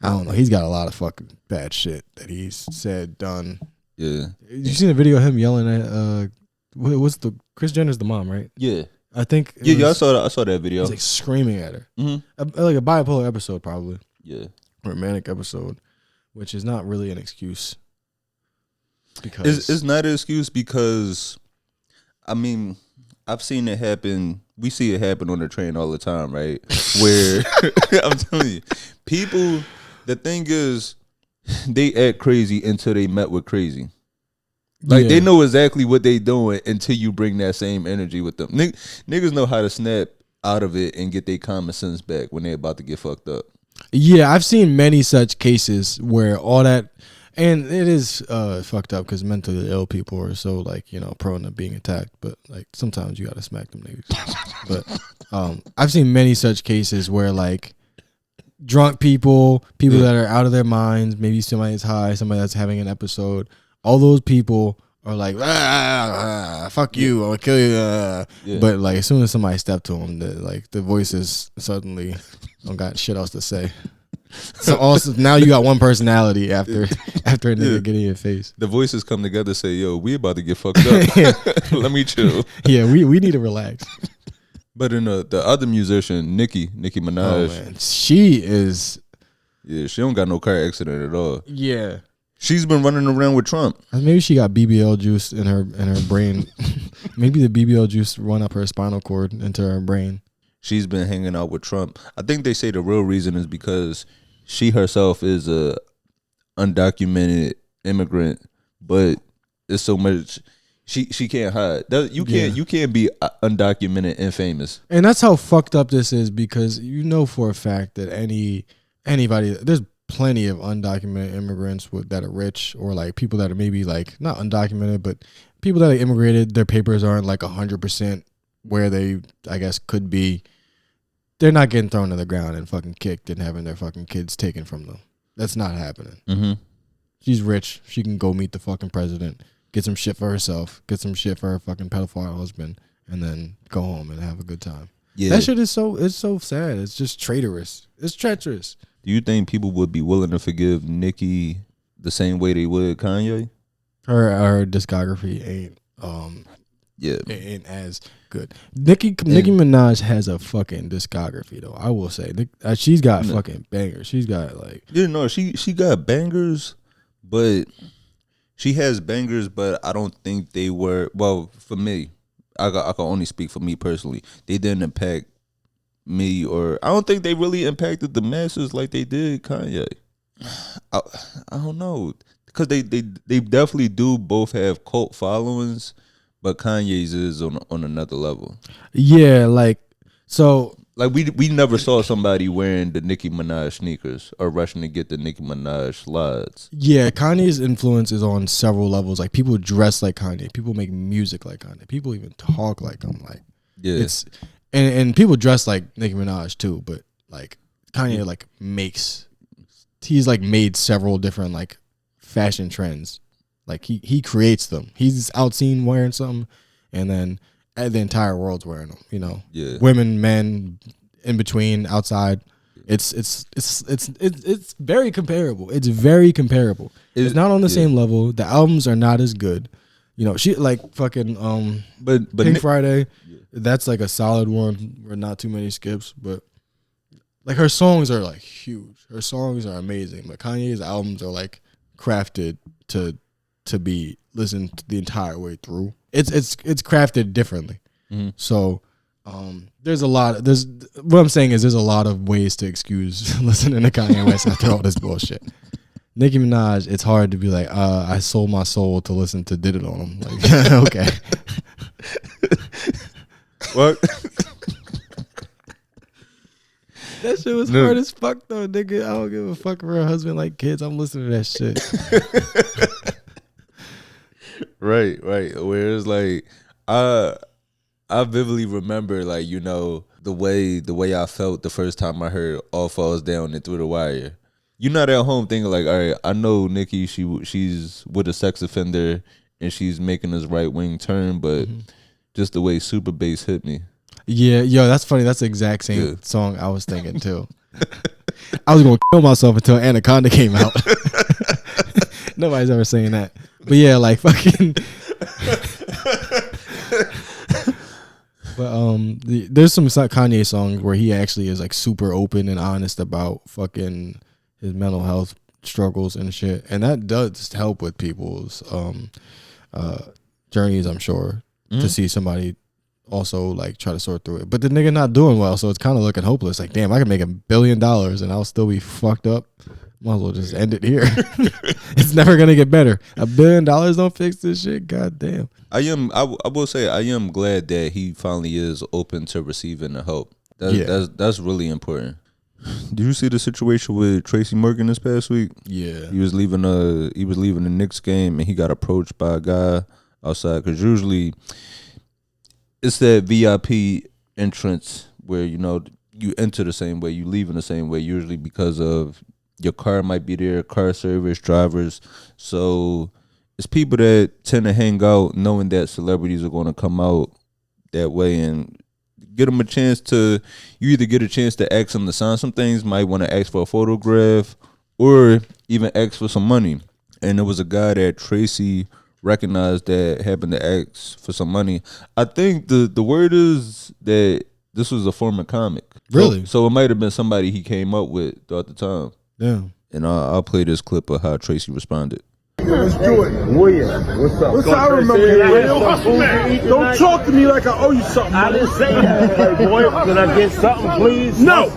S2: I don't know. He's got a lot of fucking bad shit that he's said, done.
S1: Yeah.
S2: You seen the video of him yelling at what's the Kris Jenner's the mom, right?
S1: Yeah.
S2: I think.
S1: I saw that video.
S2: He's like screaming at her,
S1: Mm-hmm.
S2: like a bipolar episode, probably.
S1: Yeah.
S2: Or a manic episode, which is not really an excuse. Because
S1: It's not an excuse because, I mean, I've seen it happen. We see it happen on the train all the time, right? Where I'm telling you, people. The thing is, they act crazy until they met with crazy. Like they know exactly what they doing until you bring that same energy with them. Niggas know how to snap out of it and get their common sense back when they about to get fucked up.
S2: Yeah, I've seen many such cases where all that, and it is fucked up because mentally ill people are so like, you know, prone to being attacked. But like sometimes you gotta smack them niggas. But I've seen many such cases where like drunk people that are out of their minds, maybe somebody that's high, somebody that's having an episode, all those people are like, fuck you, I'll kill you. But like as soon as somebody stepped to them, the voices suddenly don't got shit else to say. So also now you got one personality after a nigga getting in your face.
S1: The voices come together, say, "Yo, we about to get fucked up. Let me chill."
S2: Yeah, we need to relax.
S1: But in the other musician, Nicki Minaj,
S2: man. She is.
S1: Yeah, she don't got no car accident at all.
S2: Yeah,
S1: she's been running around with Trump.
S2: Maybe she got BBL juice in her brain. Maybe the BBL juice run up her spinal cord into her brain.
S1: She's been hanging out with Trump. I think they say the real reason is because she herself is a undocumented immigrant, but it's so much. She can't hide. You can't be undocumented and famous.
S2: And that's how fucked up this is, because you know for a fact that anybody, there's plenty of undocumented immigrants that are rich, or like people that are maybe like not undocumented, but people that are immigrated, their papers aren't like 100% where they, I guess, could be. They're not getting thrown to the ground and fucking kicked and having their fucking kids taken from them. That's not happening.
S1: Mm-hmm.
S2: She's rich. She can go meet the fucking president, get some shit for herself, get some shit for her fucking pedophile husband, and then go home and have a good time. Yeah. That shit is so sad. It's just traitorous. It's treacherous.
S1: Do you think people would be willing to forgive Nicki the same way they would Kanye?
S2: Her discography ain't ain't as good. Nicki Minaj has a fucking discography though. I will say she's got fucking bangers. She's got like
S1: she got bangers, but she has bangers. But I don't think they were for me. I can only speak for me personally. They didn't impact me, or I don't think they really impacted the masses like they did Kanye. I don't know, because they definitely do both have cult followings. But Kanye's is on another level.
S2: Yeah, like so.
S1: Like we never saw somebody wearing the Nicki Minaj sneakers or rushing to get the Nicki Minaj slides.
S2: Yeah, Kanye's influence is on several levels. Like people dress like Kanye, people make music like Kanye, people even talk like him. Like it's and people dress like Nicki Minaj too. But like Kanye he's like made several different like fashion trends. Like he creates them. He's out seen wearing something, and then the entire world's wearing them. You know, women, men, in between, outside. It's very comparable. It's very comparable. It's not on the same level. The albums are not as good. You know, she like fucking but Pink Friday. That's like a solid one where not too many skips. But like her songs are like huge. Her songs are amazing. But Kanye's albums are like crafted to be listened to the entire way through. It's crafted differently. Mm-hmm. So there's what I'm saying is there's a lot of ways to excuse listening to Kanye West after all this bullshit. Nicki Minaj, it's hard to be like, I sold my soul to listen to Did It on him. Like, okay.
S1: What?
S2: That shit was hard as fuck though, nigga. I don't give a fuck for her husband like kids. I'm listening to that shit.
S1: Right. Whereas like I vividly remember, like, you know, the way I felt the first time I heard "All Falls Down" and "Through the Wire." You're not at home thinking like, all right, I know Nicki, she's with a sex offender and she's making this right wing turn, but just the way super bass hit me.
S2: Yeah, yo, that's funny. That's the exact same song I was thinking too. I was gonna kill myself until Anaconda came out. Nobody's ever saying that, but yeah, like fucking. But there's some Kanye songs where he actually is like super open and honest about fucking his mental health struggles and shit, and that does help with people's journeys, I'm sure, to see somebody also like try to sort through it. But the nigga not doing well, so it's kind of looking hopeless. Like, damn, I can make $1 billion and I'll still be fucked up. Might as well just end it here. It's never gonna get better. $1 billion don't fix this shit. God damn.
S1: I will say I am glad that he finally is open to receiving the help. That's really important. Did you see the situation with Tracy Morgan this past week?
S2: Yeah,
S1: he was leaving the Knicks game and he got approached by a guy outside, because usually it's that VIP entrance where you enter the same way, you leave in the same way, usually because of your car might be there, car service, drivers. So it's people that tend to hang out knowing that celebrities are going to come out that way and get them a chance to, you either get a chance to ask them to sign some things, might want to ask for a photograph, or even ask for some money. And there was a guy that Tracy recognized that happened to ask for some money. I think the word is that this was a former comic.
S2: Really?
S1: So it might have been somebody he came up with throughout the time.
S2: Yeah.
S1: And I'll play this clip of how Tracy responded.
S4: Let's do it. William, what's up? What's up? I remember you. Don't talk to me like I owe you something. I didn't say that. Hey, boy, can I get something, please? No.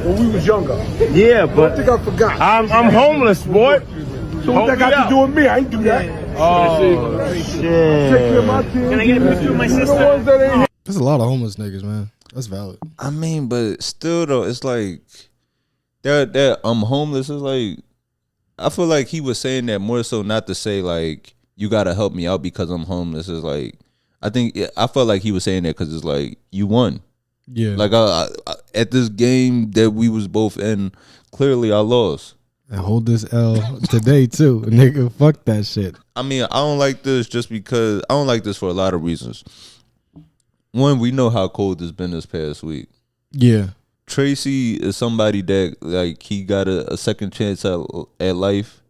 S4: When we was younger. Yeah, but I think I forgot. I'm homeless, boy. So what that got to do with me? I ain't do that. Oh, shit. Take care of my kids. Can I get a picture of my sister?
S2: There's a lot of homeless niggas, man. That's valid.
S1: I mean, but still though, it's like that I'm homeless is like, I feel like he was saying that more so not to say like you gotta help me out because I'm homeless. Is like, I felt like he was saying that because it's like, you won.
S2: Yeah.
S1: Like I, at this game that we was both in, clearly I lost.
S2: And hold this L today too, nigga. Fuck that shit.
S1: I mean, I don't like this just because I don't like this for a lot of reasons. One, we know how cold it's been this past week.
S2: Yeah.
S1: Tracy is somebody that like he got a second chance at life,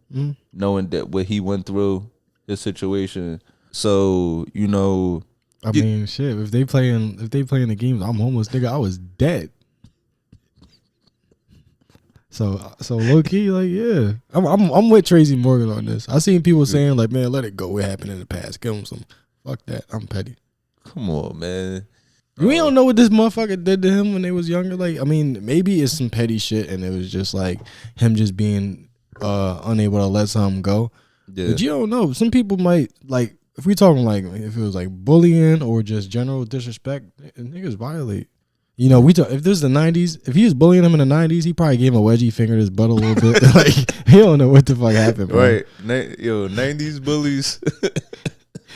S1: knowing that what he went through, his situation. So
S2: I mean, shit. If they playing the games, I'm homeless, nigga. I was dead. So low key, like, yeah, I'm with Tracy Morgan on this. I seen people saying like, man, let it go. What happened in the past? Give him some. Fuck that. I'm petty.
S1: Come on, man.
S2: We don't know what this motherfucker did to him when they was younger. Like, I mean, maybe it's some petty shit, and it was just like him just being unable to let something go. Yeah. But you don't know. Some people might like, if we talking like, if it was like bullying or just general disrespect, niggas violate. If this is the 90s, if he was bullying him in the 90s, he probably gave him a wedgie, fingered his butt a little bit. Like, he don't know what the fuck happened, bro.
S1: Right. 90s bullies.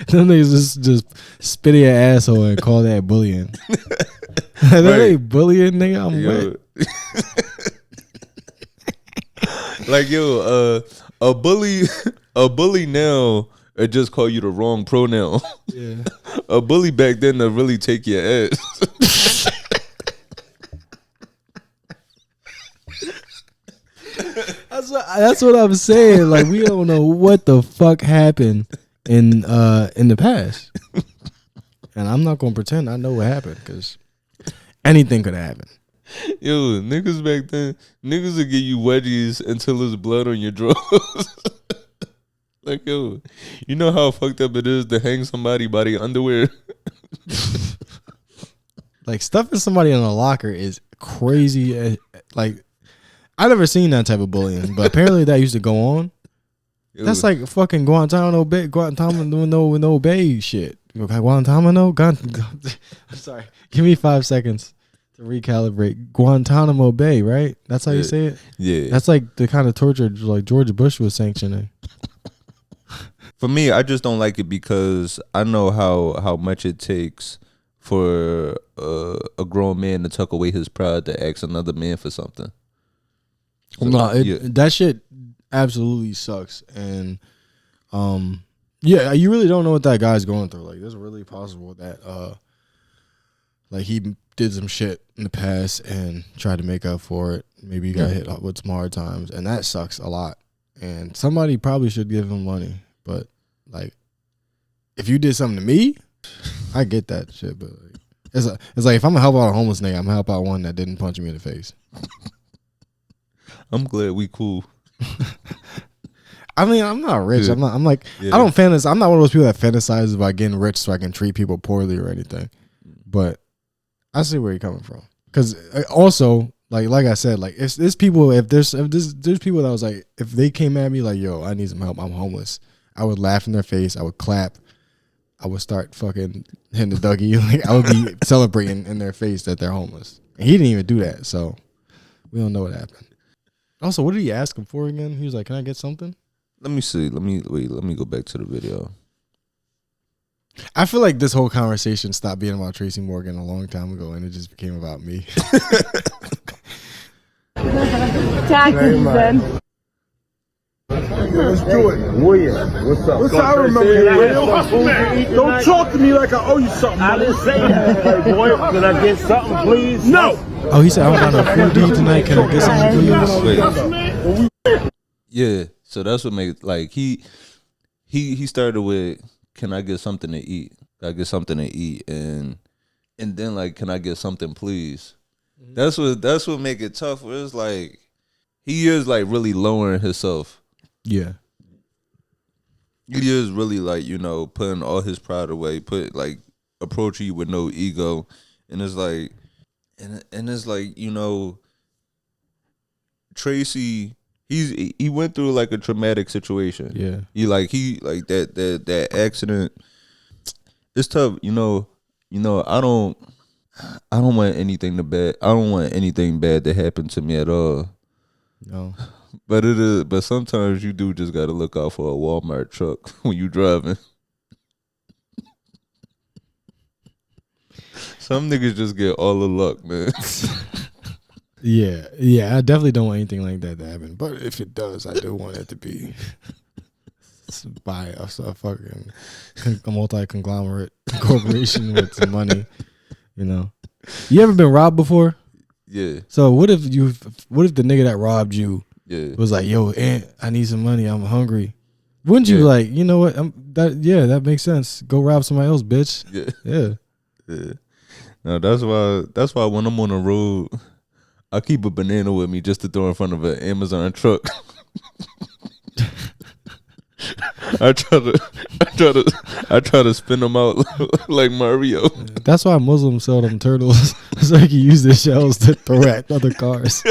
S2: Them niggas just spit in your asshole and call that bullying. That ain't bullying, nigga. I'm wet.
S1: Like, a bully now just call you the wrong pronoun. Yeah. A bully back then to really take your ass.
S2: That's what I'm saying. Like, we don't know what the fuck happened in the past, and I'm not gonna pretend I know what happened because anything could happen.
S1: Yo, niggas back then, niggas would give you wedgies until there's blood on your drawers. Like, yo, you know how fucked up it is to hang somebody by their underwear?
S2: Like, stuffing somebody in a locker is crazy. Like, I never seen that type of bullying, but apparently that used to go on. That's like fucking Guantanamo Bay shit. Guantanamo? I'm sorry. Give me 5 seconds to recalibrate. Guantanamo Bay, right? That's how you say it?
S1: Yeah.
S2: That's like the kind of torture like George Bush was sanctioning.
S1: For me, I just don't like it because I know how much it takes for a grown man to tuck away his pride to ask another man for something. So,
S2: that shit absolutely sucks. And yeah, you really don't know what that guy's going through. Like, it's really possible that like he did some shit in the past and tried to make up for it. Maybe he got hit up with some hard times, and that sucks a lot. And somebody probably should give him money. But like, if you did something to me, I get that shit. But like, it's like if I'm gonna help out a homeless nigga, I'm gonna help out one that didn't punch me in the face.
S1: I'm glad we cool.
S2: I mean, I'm not rich.
S1: Yeah.
S2: I'm like I don't fantasize. I'm not one of those people that fantasizes about getting rich so I can treat people poorly or anything. But I see where you're coming from. Because also, like I said, like if there's people, if there's people that was like, if they came at me like, yo, I need some help, I'm homeless, I would laugh in their face, I would clap, I would start fucking hitting the Dougie. Like, I would be celebrating in their face that they're homeless. And he didn't even do that, so we don't know what happened. Also, what did he ask him for again? He was like, "Can I get something?"
S1: Let me see. Let me go back to the video.
S2: I feel like this whole conversation stopped being about Tracy Morgan a long time ago, and it just became about me.
S5: Taxes then.
S4: Let's do it. William, what's up? What's up? I remember you, William. Don't talk to me like I owe you something. I didn't say that. Like, boy, can I get something, please? No.
S2: Oh, he said, I'm on a food deed tonight. Can I get something, please?
S1: Wait. Yeah, so that's what makes, like, he started with, can I get something to eat? Can I get something to eat? And then, like, can I get something, please? That's what make it tough. Where it's like, he is, like, really lowering himself.
S2: Yeah.
S1: He is really, like, you know, putting all his pride away, approaching you with no ego. And it's like, and it's like, you know, Tracy, he went through like a traumatic situation.
S2: Yeah.
S1: He that accident. It's tough, you know, I don't want anything bad to happen to me at all.
S2: No.
S1: But sometimes you do just gotta look out for a Walmart truck when you driving. Some niggas just get all the luck, man.
S2: Yeah, I definitely don't want anything like that to happen. But if it does, I do want it to be by a fucking multi-conglomerate corporation with some money. You know, you ever been robbed before?
S1: Yeah.
S2: So what if the nigga that robbed you was like, "Yo, Aunt, I need some money. I'm hungry." Wouldn't you be like, you know what? That makes sense. Go rob somebody else, bitch. Yeah.
S1: No, that's why when I'm on the road, I keep a banana with me just to throw in front of an Amazon truck. I try to spin them out like Mario.
S2: That's why Muslims sell them turtles so they can use the shells to throw at other cars.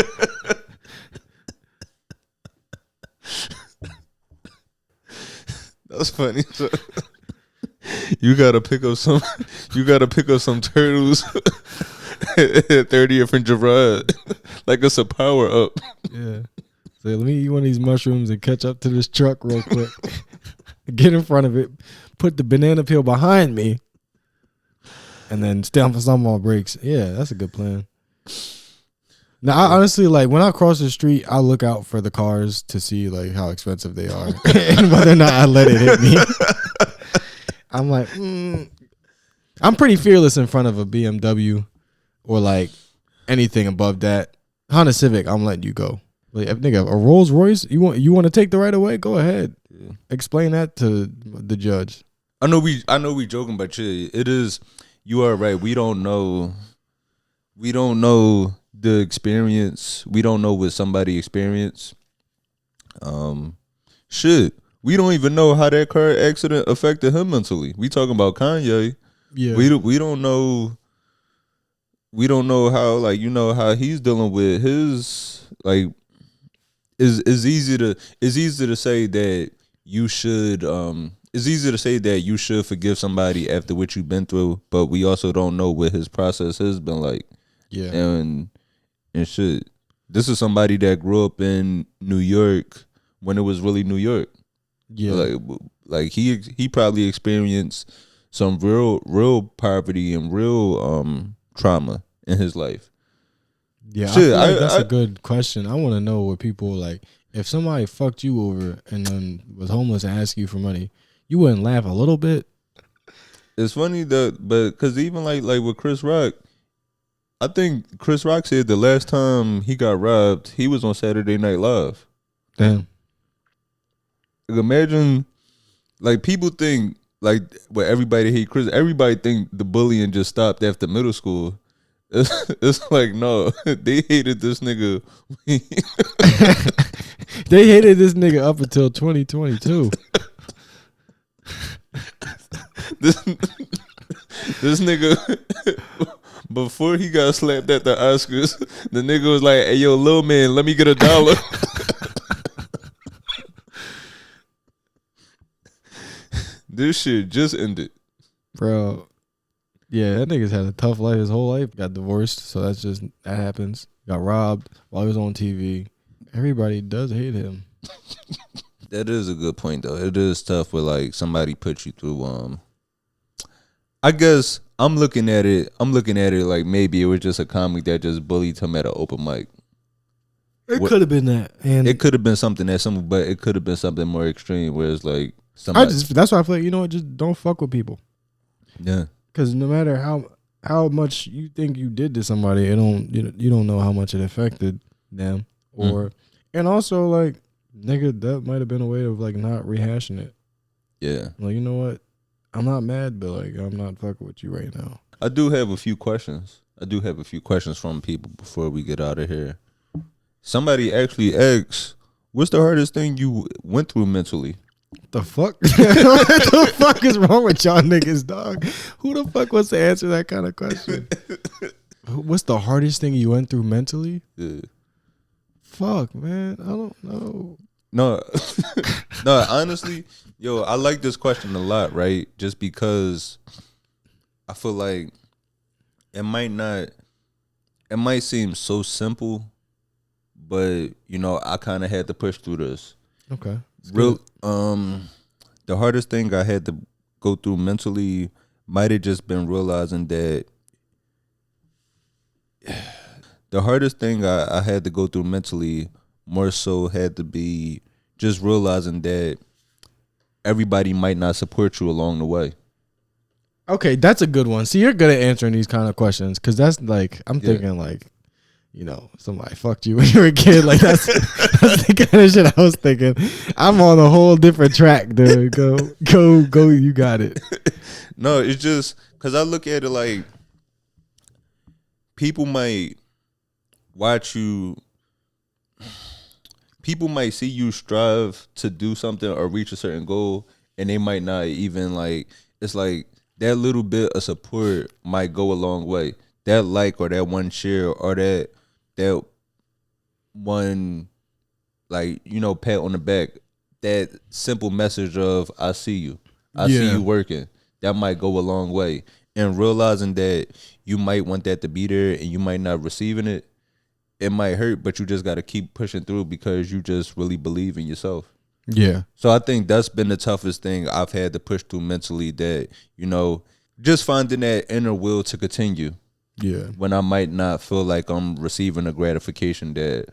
S1: That's funny. You gotta pick up some turtles at 30th and Gerard. Like it's a power up.
S2: Yeah. So let me eat one of these mushrooms and catch up to this truck real quick. Get in front of it, put the banana peel behind me, and then stamp for some more brakes. Yeah, that's a good plan. Now, I honestly, like, when I cross the street, I look out for the cars to see, like, how expensive they are and whether or not I let it hit me. I'm like, I'm pretty fearless in front of a BMW or, like, anything above that. Honda Civic, I'm letting you go. Like, if nigga, a Rolls Royce, you want to take the right of way? Go ahead. Yeah. Explain that to the judge.
S1: I know we joking, but yeah, it is. You are right. We don't know the experience. We don't know what somebody experienced. Shit. We don't even know how that car accident affected him mentally. We talking about Kanye.
S2: Yeah.
S1: We don't know. We don't know how, like, you know, how he's dealing with his, like. It's easy to say that you should it's easy to say that you should forgive somebody after what you've been through, but we also don't know what his process has been like.
S2: Yeah.
S1: And shit. This is somebody that grew up in New York when it was really New York.
S2: Yeah.
S1: Like he probably experienced some real poverty and real trauma in his life.
S2: Yeah,
S1: Shit,
S2: I feel like that's a good question. I want to know what people like. If somebody fucked you over and then was homeless and asked you for money, you wouldn't laugh a little bit?
S1: It's funny that, but because even like with Chris Rock, I think Chris Rock said the last time he got robbed, he was on Saturday Night Live.
S2: Damn.
S1: Like, imagine, like people think like what everybody hate Chris. Everybody think the bullying just stopped after middle school. It's like no, they hated this nigga.
S2: They hated this nigga up until 2022.
S1: This nigga before he got slapped at the Oscars, the nigga was like, "Hey yo, little man, let me get $1." This shit just ended,
S2: Bro. Yeah, that nigga's had a tough life his whole life. Got divorced, so that happens. Got robbed while he was on TV. Everybody does hate him.
S1: That is a good point though. It is tough when like somebody put you through. I guess I'm looking at it like maybe it was just a comic that just bullied him at an open mic.
S2: It could have been that, and
S1: it could have been something that but it could have been something more extreme where it's like somebody.
S2: That's why I feel like, you know what, just don't fuck with people.
S1: Yeah.
S2: Because no matter how much you think you did to somebody, you don't know how much it affected them. And also like, nigga, that might have been a way of like not rehashing it.
S1: Yeah.
S2: Like, you know what? I'm not mad, but like I'm not fucking with you right now.
S1: I do have a few questions. From people before we get out of here. Somebody actually asked, "What's the hardest thing you went through mentally?"
S2: The fuck? What the fuck is wrong with y'all niggas, dog? Who the fuck wants to answer that kind of question? What's the hardest thing you went through mentally?
S1: Yeah.
S2: Fuck, man. I don't know.
S1: No, no. Honestly, yo, I like this question a lot, right? Just because I feel like it might seem so simple, but you know, I kind of had to push through this.
S2: Okay.
S1: The hardest thing I had to go through mentally might have just been realizing that. The hardest thing I had to go through mentally more so had to be just realizing that everybody might not support you along the way.
S2: Okay, that's a good one. See, you're good at answering these kind of questions because that's like, I'm thinking like, you know, somebody fucked you when you were a kid. Like that's the kind of shit I was thinking. I'm on a whole different track, dude. Go, you got it.
S1: No, it's just because I look at it like people might watch you. People might see you strive to do something or reach a certain goal, and they might not even like. It's like that little bit of support might go a long way. That like or that one share or that one, like, you know, pat on the back. That simple message of "I see you, I see you working." That might go a long way. And realizing that you might want that to be there and you might not receiving it. It might hurt, but you just got to keep pushing through because you just really believe in yourself.
S2: Yeah.
S1: So I think that's been the toughest thing I've had to push through mentally, that, you know, just finding that inner will to continue.
S2: Yeah. When
S1: I might not feel like I'm receiving a gratification that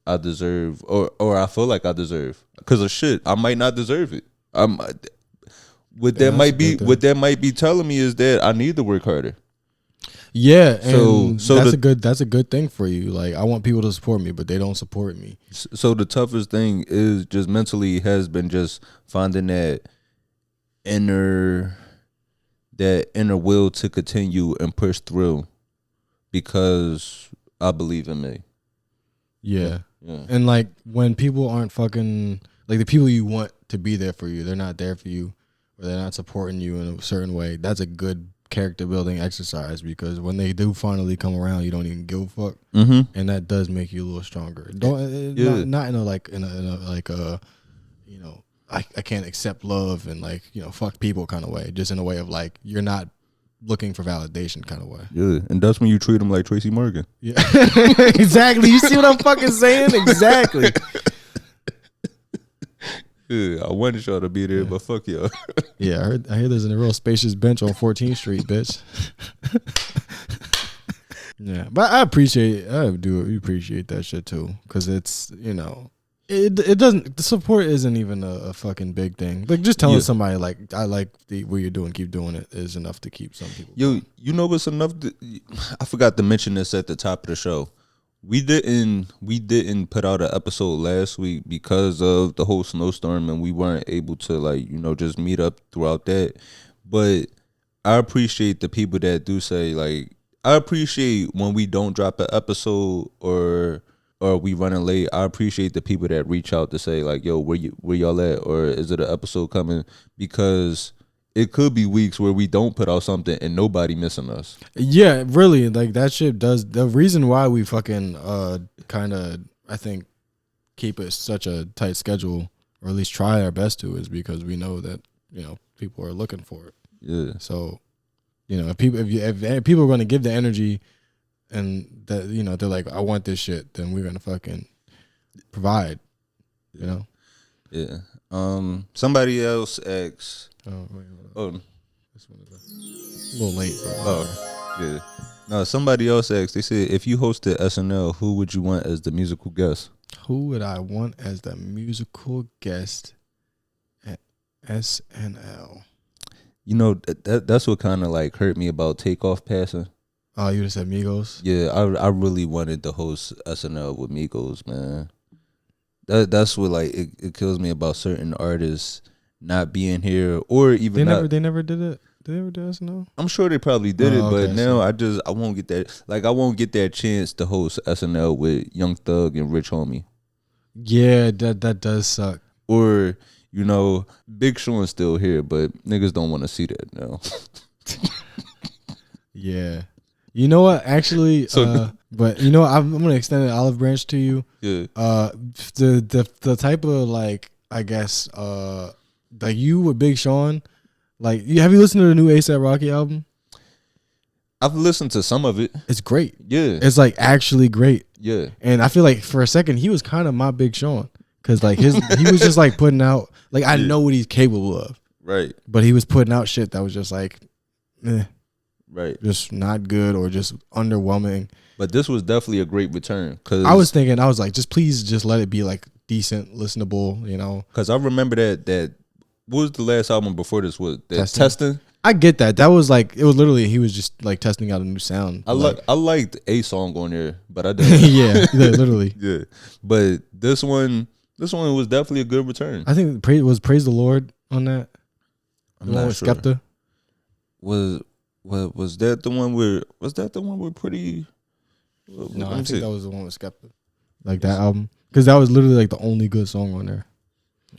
S1: I deserve or I feel like I deserve. Because of shit, I might not deserve it. What that might be telling me is that I need to work harder.
S2: Yeah, and
S1: so
S2: that's a good thing for you. Like, I want people to support me, but they don't support me.
S1: So the toughest thing is just mentally has been just finding that inner will to continue and push through because I believe in me.
S2: Yeah. And like when people aren't fucking, like the people you want to be there for you, they're not there for you or they're not supporting you in a certain way. That's a good character building exercise because when they do finally come around, you don't even give a fuck, and that does make you a little stronger. Not in a you know, I can't accept love and like, you know, fuck people kind of way. Just in a way of like you're not looking for validation kind of way.
S1: Yeah, and that's when you treat them like Tracy Morgan.
S2: Yeah, exactly. You see what I'm fucking saying? Exactly.
S1: Yeah, I wanted y'all to be there, but fuck y'all.
S2: Yeah, I hear there's a real spacious bench on 14th Street, bitch. Yeah, but I do appreciate that shit too, because it's, you know, it doesn't, the support isn't even a fucking big thing. Like just telling somebody like, I like what you're doing, keep doing it, is enough to keep some people.
S1: Yo, you know what's enough? I forgot to mention this at the top of the show. We didn't put out an episode last week because of the whole snowstorm, and we weren't able to, like, you know, just meet up throughout that. But I appreciate the people that do say, like, I appreciate when we don't drop an episode or we running late. I appreciate the people that reach out to say, like, yo, where y'all at, or is it an episode coming? Because it could be weeks where we don't put out something and nobody missing us.
S2: Yeah, really, like that shit does. The reason why we fucking kind of, I think, keep it such a tight schedule, or at least try our best to, is because we know that, you know, people are looking for it. Yeah. So, you know, if people are going to give the energy, and that, you know, they're like, I want this shit, then we're gonna fucking provide. You know.
S1: Yeah. Somebody else asks.
S2: Oh, wait,
S1: This one
S2: is a little late, bro.
S1: Oh, yeah. No, somebody else asked. They said, if you hosted SNL, who would you want as the musical guest?
S2: Who would I want as the musical guest at SNL?
S1: You know, that's what kind of like hurt me about Takeoff passing.
S2: Oh, you just said Migos?
S1: Yeah, I really wanted to host SNL with Migos, man. That's what, like, it kills me about certain artists not being here, or even
S2: they never did it. Did they ever do SNL?
S1: I'm sure they probably did it,
S2: okay,
S1: but now I won't get that. Like, I won't get that chance to host SNL with Young Thug and Rich Homie.
S2: Yeah, that does suck.
S1: Or, you know, Big Sean's still here, but niggas don't want to see that now.
S2: Yeah. You know what? Actually, but you know, I'm gonna extend an olive branch to you.
S1: Yeah.
S2: The type of, like, I guess, like you with Big Sean, like, have you listened to the new A$AP Rocky album?
S1: I've listened to some of it.
S2: It's great.
S1: Yeah.
S2: It's like actually great.
S1: Yeah.
S2: And I feel like for a second he was kind of my Big Sean, because like he was just like putting out, like, I know what he's capable of.
S1: Right.
S2: But he was putting out shit that was just like,
S1: right,
S2: just not good or just underwhelming.
S1: But this was definitely a great return. Cause
S2: I was like, please just let it be like decent, listenable, you know?
S1: Because I remember that what was the last album before this? Was that Testing?
S2: I get that. That was like, it was literally, he was just like testing out a new sound.
S1: I liked a song on there, but I didn't.
S2: Yeah, literally.
S1: Yeah, but this one was definitely a good return.
S2: I think was Praise the Lord on that.
S1: I'm not sure.
S2: Skepta?
S1: Was that the one where Pretty?
S2: No, I think that was the one with Skepta. Like that album, because that was literally like the only good song on there.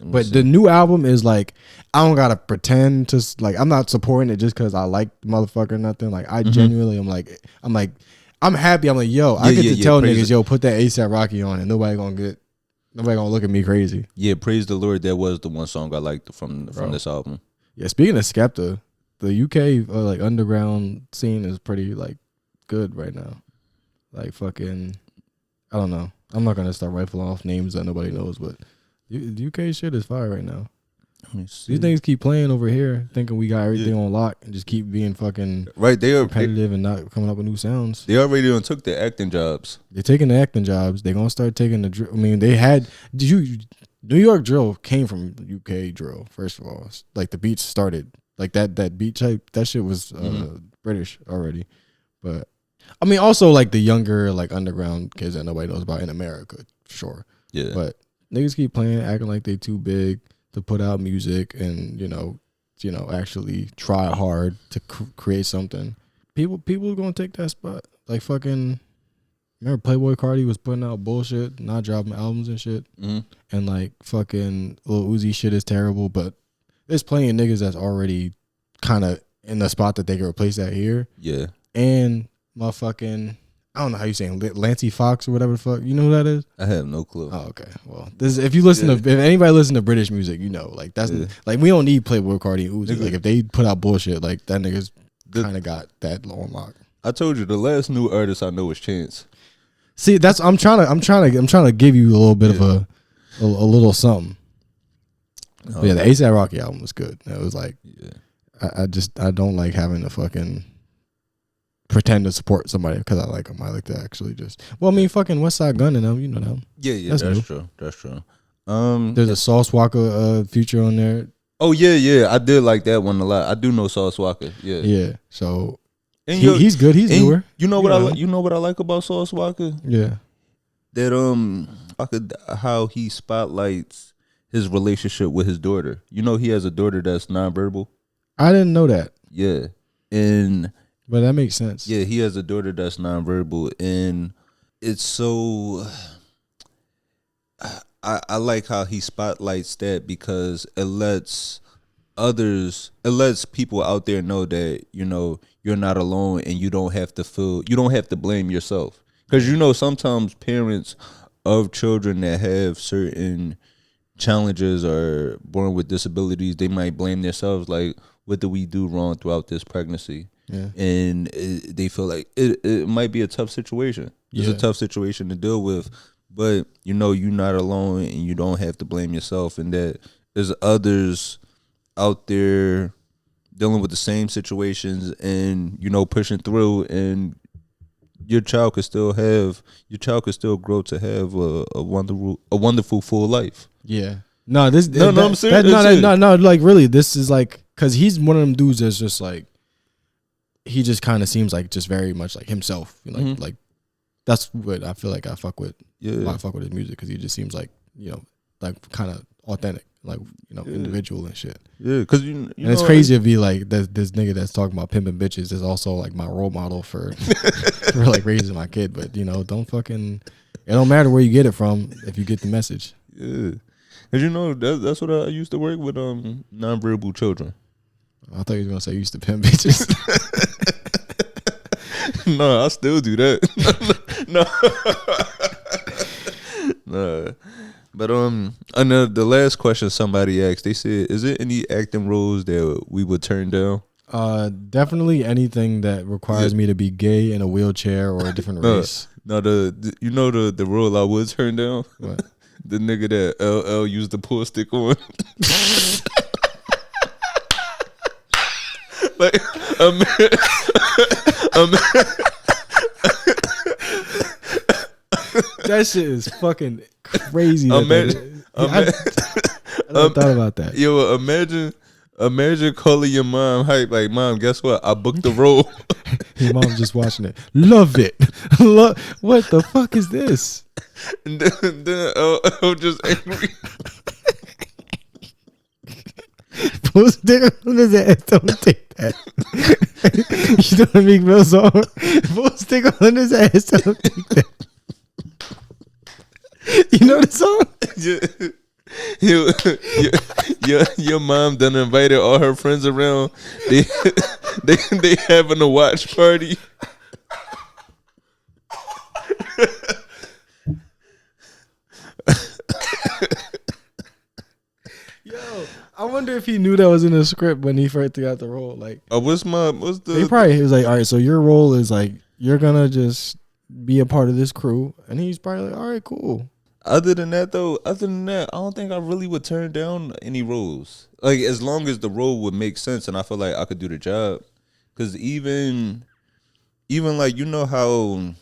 S2: But the new album is like, I don't gotta pretend to, like, I'm not supporting it just because I like the motherfucker or nothing. Like, I genuinely am like, I'm happy. I'm like, yo, I get to tell niggas, yo, put that A$AP Rocky on, and nobody gonna look at me crazy.
S1: Yeah, Praise the Lord. That was the one song I liked from this album.
S2: Yeah, speaking of Skepta, the UK like underground scene is pretty like good right now. Like fucking, I don't know. I'm not gonna start rifling off names that nobody knows, but the UK shit is fire right now. These things keep playing over here, thinking we got everything on lock, and just keep being fucking
S1: right. They are
S2: competitive and not coming up with new sounds.
S1: They already took the acting jobs.
S2: They're taking the acting jobs. They're gonna start taking the drill. I mean, they had New York drill came from UK drill. First of all, like the beats started like that beat type. That shit was British already, but I mean, also like the younger like underground kids that nobody knows about in America, sure. Yeah, but niggas keep playing, acting like they too big to put out music and you know actually try hard to create something. People are gonna take that spot. Like fucking, remember Playboy Cardi was putting out bullshit, not dropping albums and shit, and like fucking Lil Uzi shit is terrible. But there's plenty of niggas that's already kind of in the spot that they can replace that here. Yeah, and motherfucking, I don't know how you saying Lancey Fox or whatever the fuck. You know who that is? I have no clue. Oh, okay. Well, this if you listen to if anybody listen to British music, you know, like that's like we don't need Playboy Cardi and Uzi. Like if they put out bullshit, like that nigga's kind of got that on lock.
S1: I told you the last new artist I know is Chance.
S2: See, that's I'm trying to give you a little bit of a little something. But yeah, the A$AP Rocky album was good. It was like, I don't like having to fucking pretend to support somebody because I like them. I like to actually just. Well, I mean, fucking West Side Gun and them, you know them.
S1: Yeah, that's true. That's true.
S2: There's a Sauce Walker feature on there.
S1: Oh yeah, I did like that one a lot. I do know Sauce Walker. Yeah.
S2: So
S1: and
S2: he's good. He's newer.
S1: You know what you know what I like about Sauce Walker?
S2: Yeah.
S1: That how he spotlights his relationship with his daughter. You know, he has a daughter that's nonverbal. I
S2: didn't know that.
S1: Yeah,
S2: but that makes sense.
S1: Yeah, he has a daughter that's nonverbal, and it's so. I like how he spotlights that because it lets people out there know that, you know, you're not alone and you don't have to blame yourself. Because, you know, sometimes parents of children that have certain challenges or born with disabilities, they might blame themselves, like, what did we do wrong throughout this pregnancy? Yeah. And they feel like it might be a tough situation. It's a tough situation to deal with. But, you know, you're not alone and you don't have to blame yourself, and that there's others out there dealing with the same situations and, you know, pushing through, and your child could still grow to have a wonderful full life.
S2: Yeah. No, I'm serious. No, like really, this is like, because he's one of them dudes that's just like, he just kind of seems like just very much like himself. Like, like that's what I feel like I fuck with. Yeah. Why I fuck with his music, because he just seems like, you know, like kind of authentic, like, you know, individual and shit. Yeah, because and it's crazy to be like this nigga that's talking about pimping bitches is also like my role model for for like raising my kid. But, you know, it don't matter where you get it from if you get the message.
S1: Yeah, because, you know, that's what I used to work with nonverbal children.
S2: I thought you were gonna say you used to pimp bitches.
S1: No, I still do that. No. Nah. But I know the last question somebody asked, they said, is there any acting roles that we would turn down?
S2: Definitely anything that requires me to be gay in a wheelchair or a different race.
S1: No, the role I would turn down? What? The nigga that LL used the pool stick on. Like,
S2: that shit is fucking crazy. I never thought about that.
S1: Yo, imagine calling your mom hype, like, Mom, guess what? I booked the role.
S2: Your mom's just watching it. Love it. What the fuck is this?
S1: And then LL just angry.
S2: Post stick on his ass. Don't take that. You know what Meek Mill song? Post stick on his ass. Don't take that. You know the song?
S1: Your mom done invited all her friends around. They having a watch party.
S2: Yo, I wonder if he knew that was in the script when he first got the role. Like,
S1: he was
S2: like, all right, so your role is like, you're gonna just be a part of this crew, and he's probably like, all right, cool.
S1: Other than that, I don't think I really would turn down any roles. Like, as long as the role would make sense and I feel like I could do the job. Because even like, you know how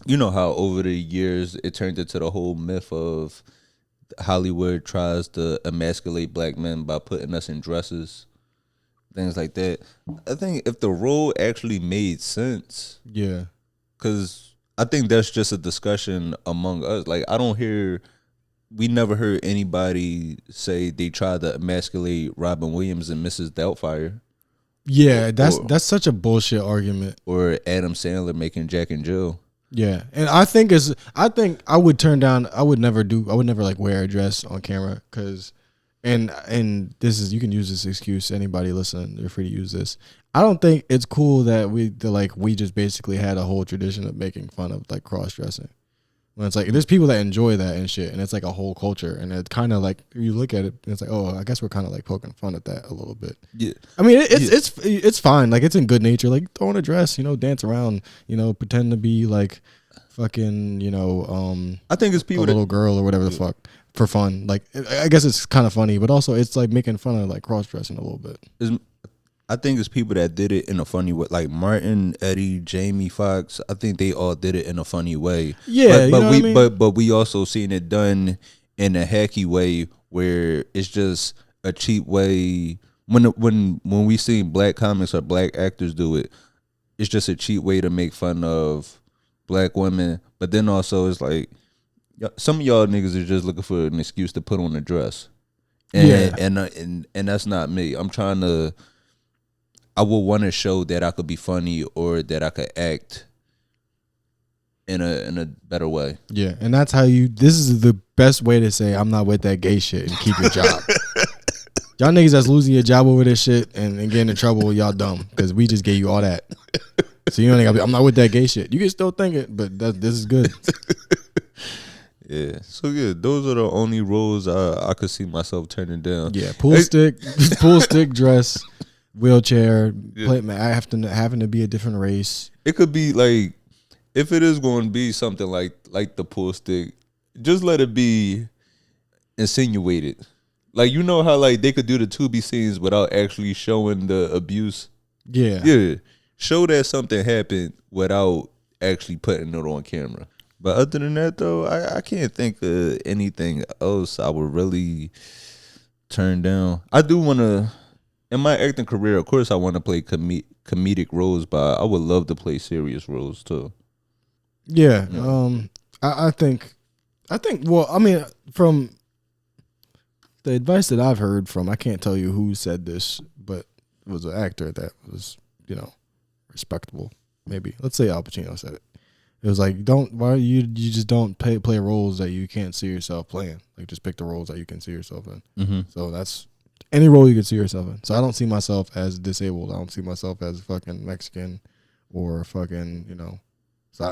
S1: over the years it turned into the whole myth of Hollywood tries to emasculate black men by putting us in dresses, things like that. I think if the role actually made sense,
S2: yeah,
S1: because I think that's just a discussion among us. Like, we never heard anybody say they tried to emasculate Robin Williams and Mrs. Doubtfire.
S2: Yeah, that's such a bullshit argument.
S1: Or Adam Sandler making Jack and Jill.
S2: Yeah, and I think I would turn down. I would never like wear a dress on camera, because, and this is, you can use this excuse. Anybody listening, you're free to use this. I don't think it's cool that we just basically had a whole tradition of making fun of like cross dressing. When it's like, there's people that enjoy that and shit, and it's like a whole culture, and it's kind of like, you look at it and it's like, oh, I guess we're kind of like poking fun at that a little bit.
S1: Yeah,
S2: I mean it's fine, like, it's in good nature, like throw on a dress, you know, dance around, you know, pretend to be like fucking, you know,
S1: I think it's people
S2: a little girl or whatever the fuck. for fun. Like, I guess it's kind of funny, but also it's like making fun of like cross dressing a little bit.
S1: I think it's people that did it in a funny way, like Martin, Eddie, Jamie Foxx. I think they all did it in a funny way.
S2: Yeah,
S1: but we also seen it done in a hacky way where it's just a cheap way. When we see black comics or black actors do it, it's just a cheap way to make fun of black women. But then also it's like some of y'all niggas are just looking for an excuse to put on a dress, and that's not me. I would want to show that I could be funny or that I could act in a better way.
S2: Yeah, and that's how this is the best way to say I'm not with that gay shit and keep your job. Y'all niggas that's losing your job over this shit and getting in trouble, y'all dumb, because we just gave you all that. So you don't think I'm not with that gay shit. You can still think it, but this is good.
S1: Yeah. So yeah, those are the only roles I could see myself turning down.
S2: Yeah, pool stick dress. Wheelchair, having to be a different race.
S1: It could be like, if it is going to be something like the pool stick, just let it be insinuated. Like, you know how like they could do the Tubi scenes without actually showing the abuse. Yeah. Show that something happened without actually putting it on camera. But other than that, though, I can't think of anything else I would really turn down. I do want to. In my acting career, of course, I want to play comedic roles, but I would love to play serious roles too.
S2: Yeah, I think. Well, I mean, from the advice that I've heard from, I can't tell you who said this, but it was an actor that was, respectable. Maybe let's say Al Pacino said it. It was like, you just don't play roles that you can't see yourself playing. Like, just pick the roles that you can see yourself in. Mm-hmm. So that's. Any role you can see yourself in. So I don't see myself as disabled. I don't see myself as fucking Mexican or fucking, So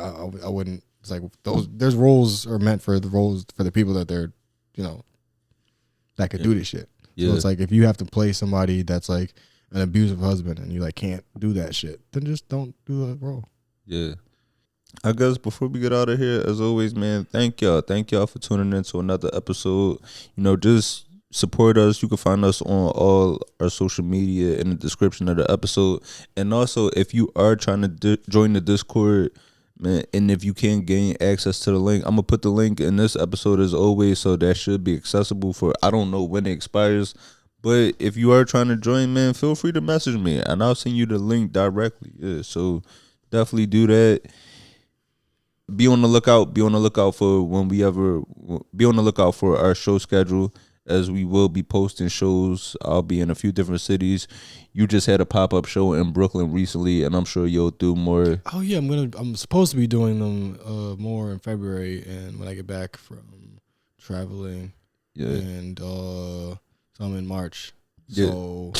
S2: I wouldn't. It's like there's roles are meant for the people that they're, that could do this shit. Yeah. So it's like if you have to play somebody that's like an abusive husband and you like can't do that shit, then just don't do that role.
S1: Yeah. I guess before we get out of here, as always, man, thank y'all for tuning in to another episode. Just support us. You can find us on all our social media in the description of the episode. And also, if you are trying to join the Discord, man, and if you can't gain access to the link, I'm going to put the link in this episode as always, so that should be accessible for, I don't know when it expires. But if you are trying to join, man, feel free to message me, and I'll send you the link directly. Yeah, so definitely do that. Be on the lookout. Be on the lookout for our show schedule, as we will be posting shows. I'll be in a few different cities. You just had a pop-up show in Brooklyn recently, and I'm sure you'll do more.
S2: Oh yeah, I'm supposed to be doing them more in February, and when I get back from traveling. Yeah. And some in March. Yeah. So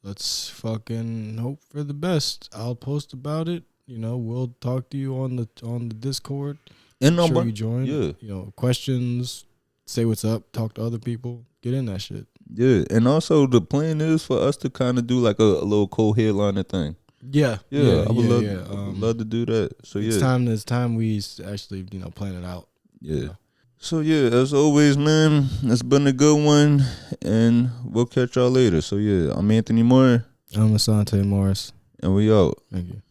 S2: let's fucking hope for the best. I'll post about it. We'll talk to you on the Discord. And make sure you join. Yeah. Questions. Say what's up, talk to other people, get in that shit.
S1: Yeah, and also the plan is for us to kind of do like a little co-headliner thing.
S2: Yeah.
S1: I would love to do that. So
S2: it's time we actually plan it out.
S1: Yeah. So yeah, as always, man, it's been a good one, and we'll catch y'all later. So yeah, I'm Anthony Moore.
S2: I'm Asante Morris,
S1: and we out.
S2: Thank you.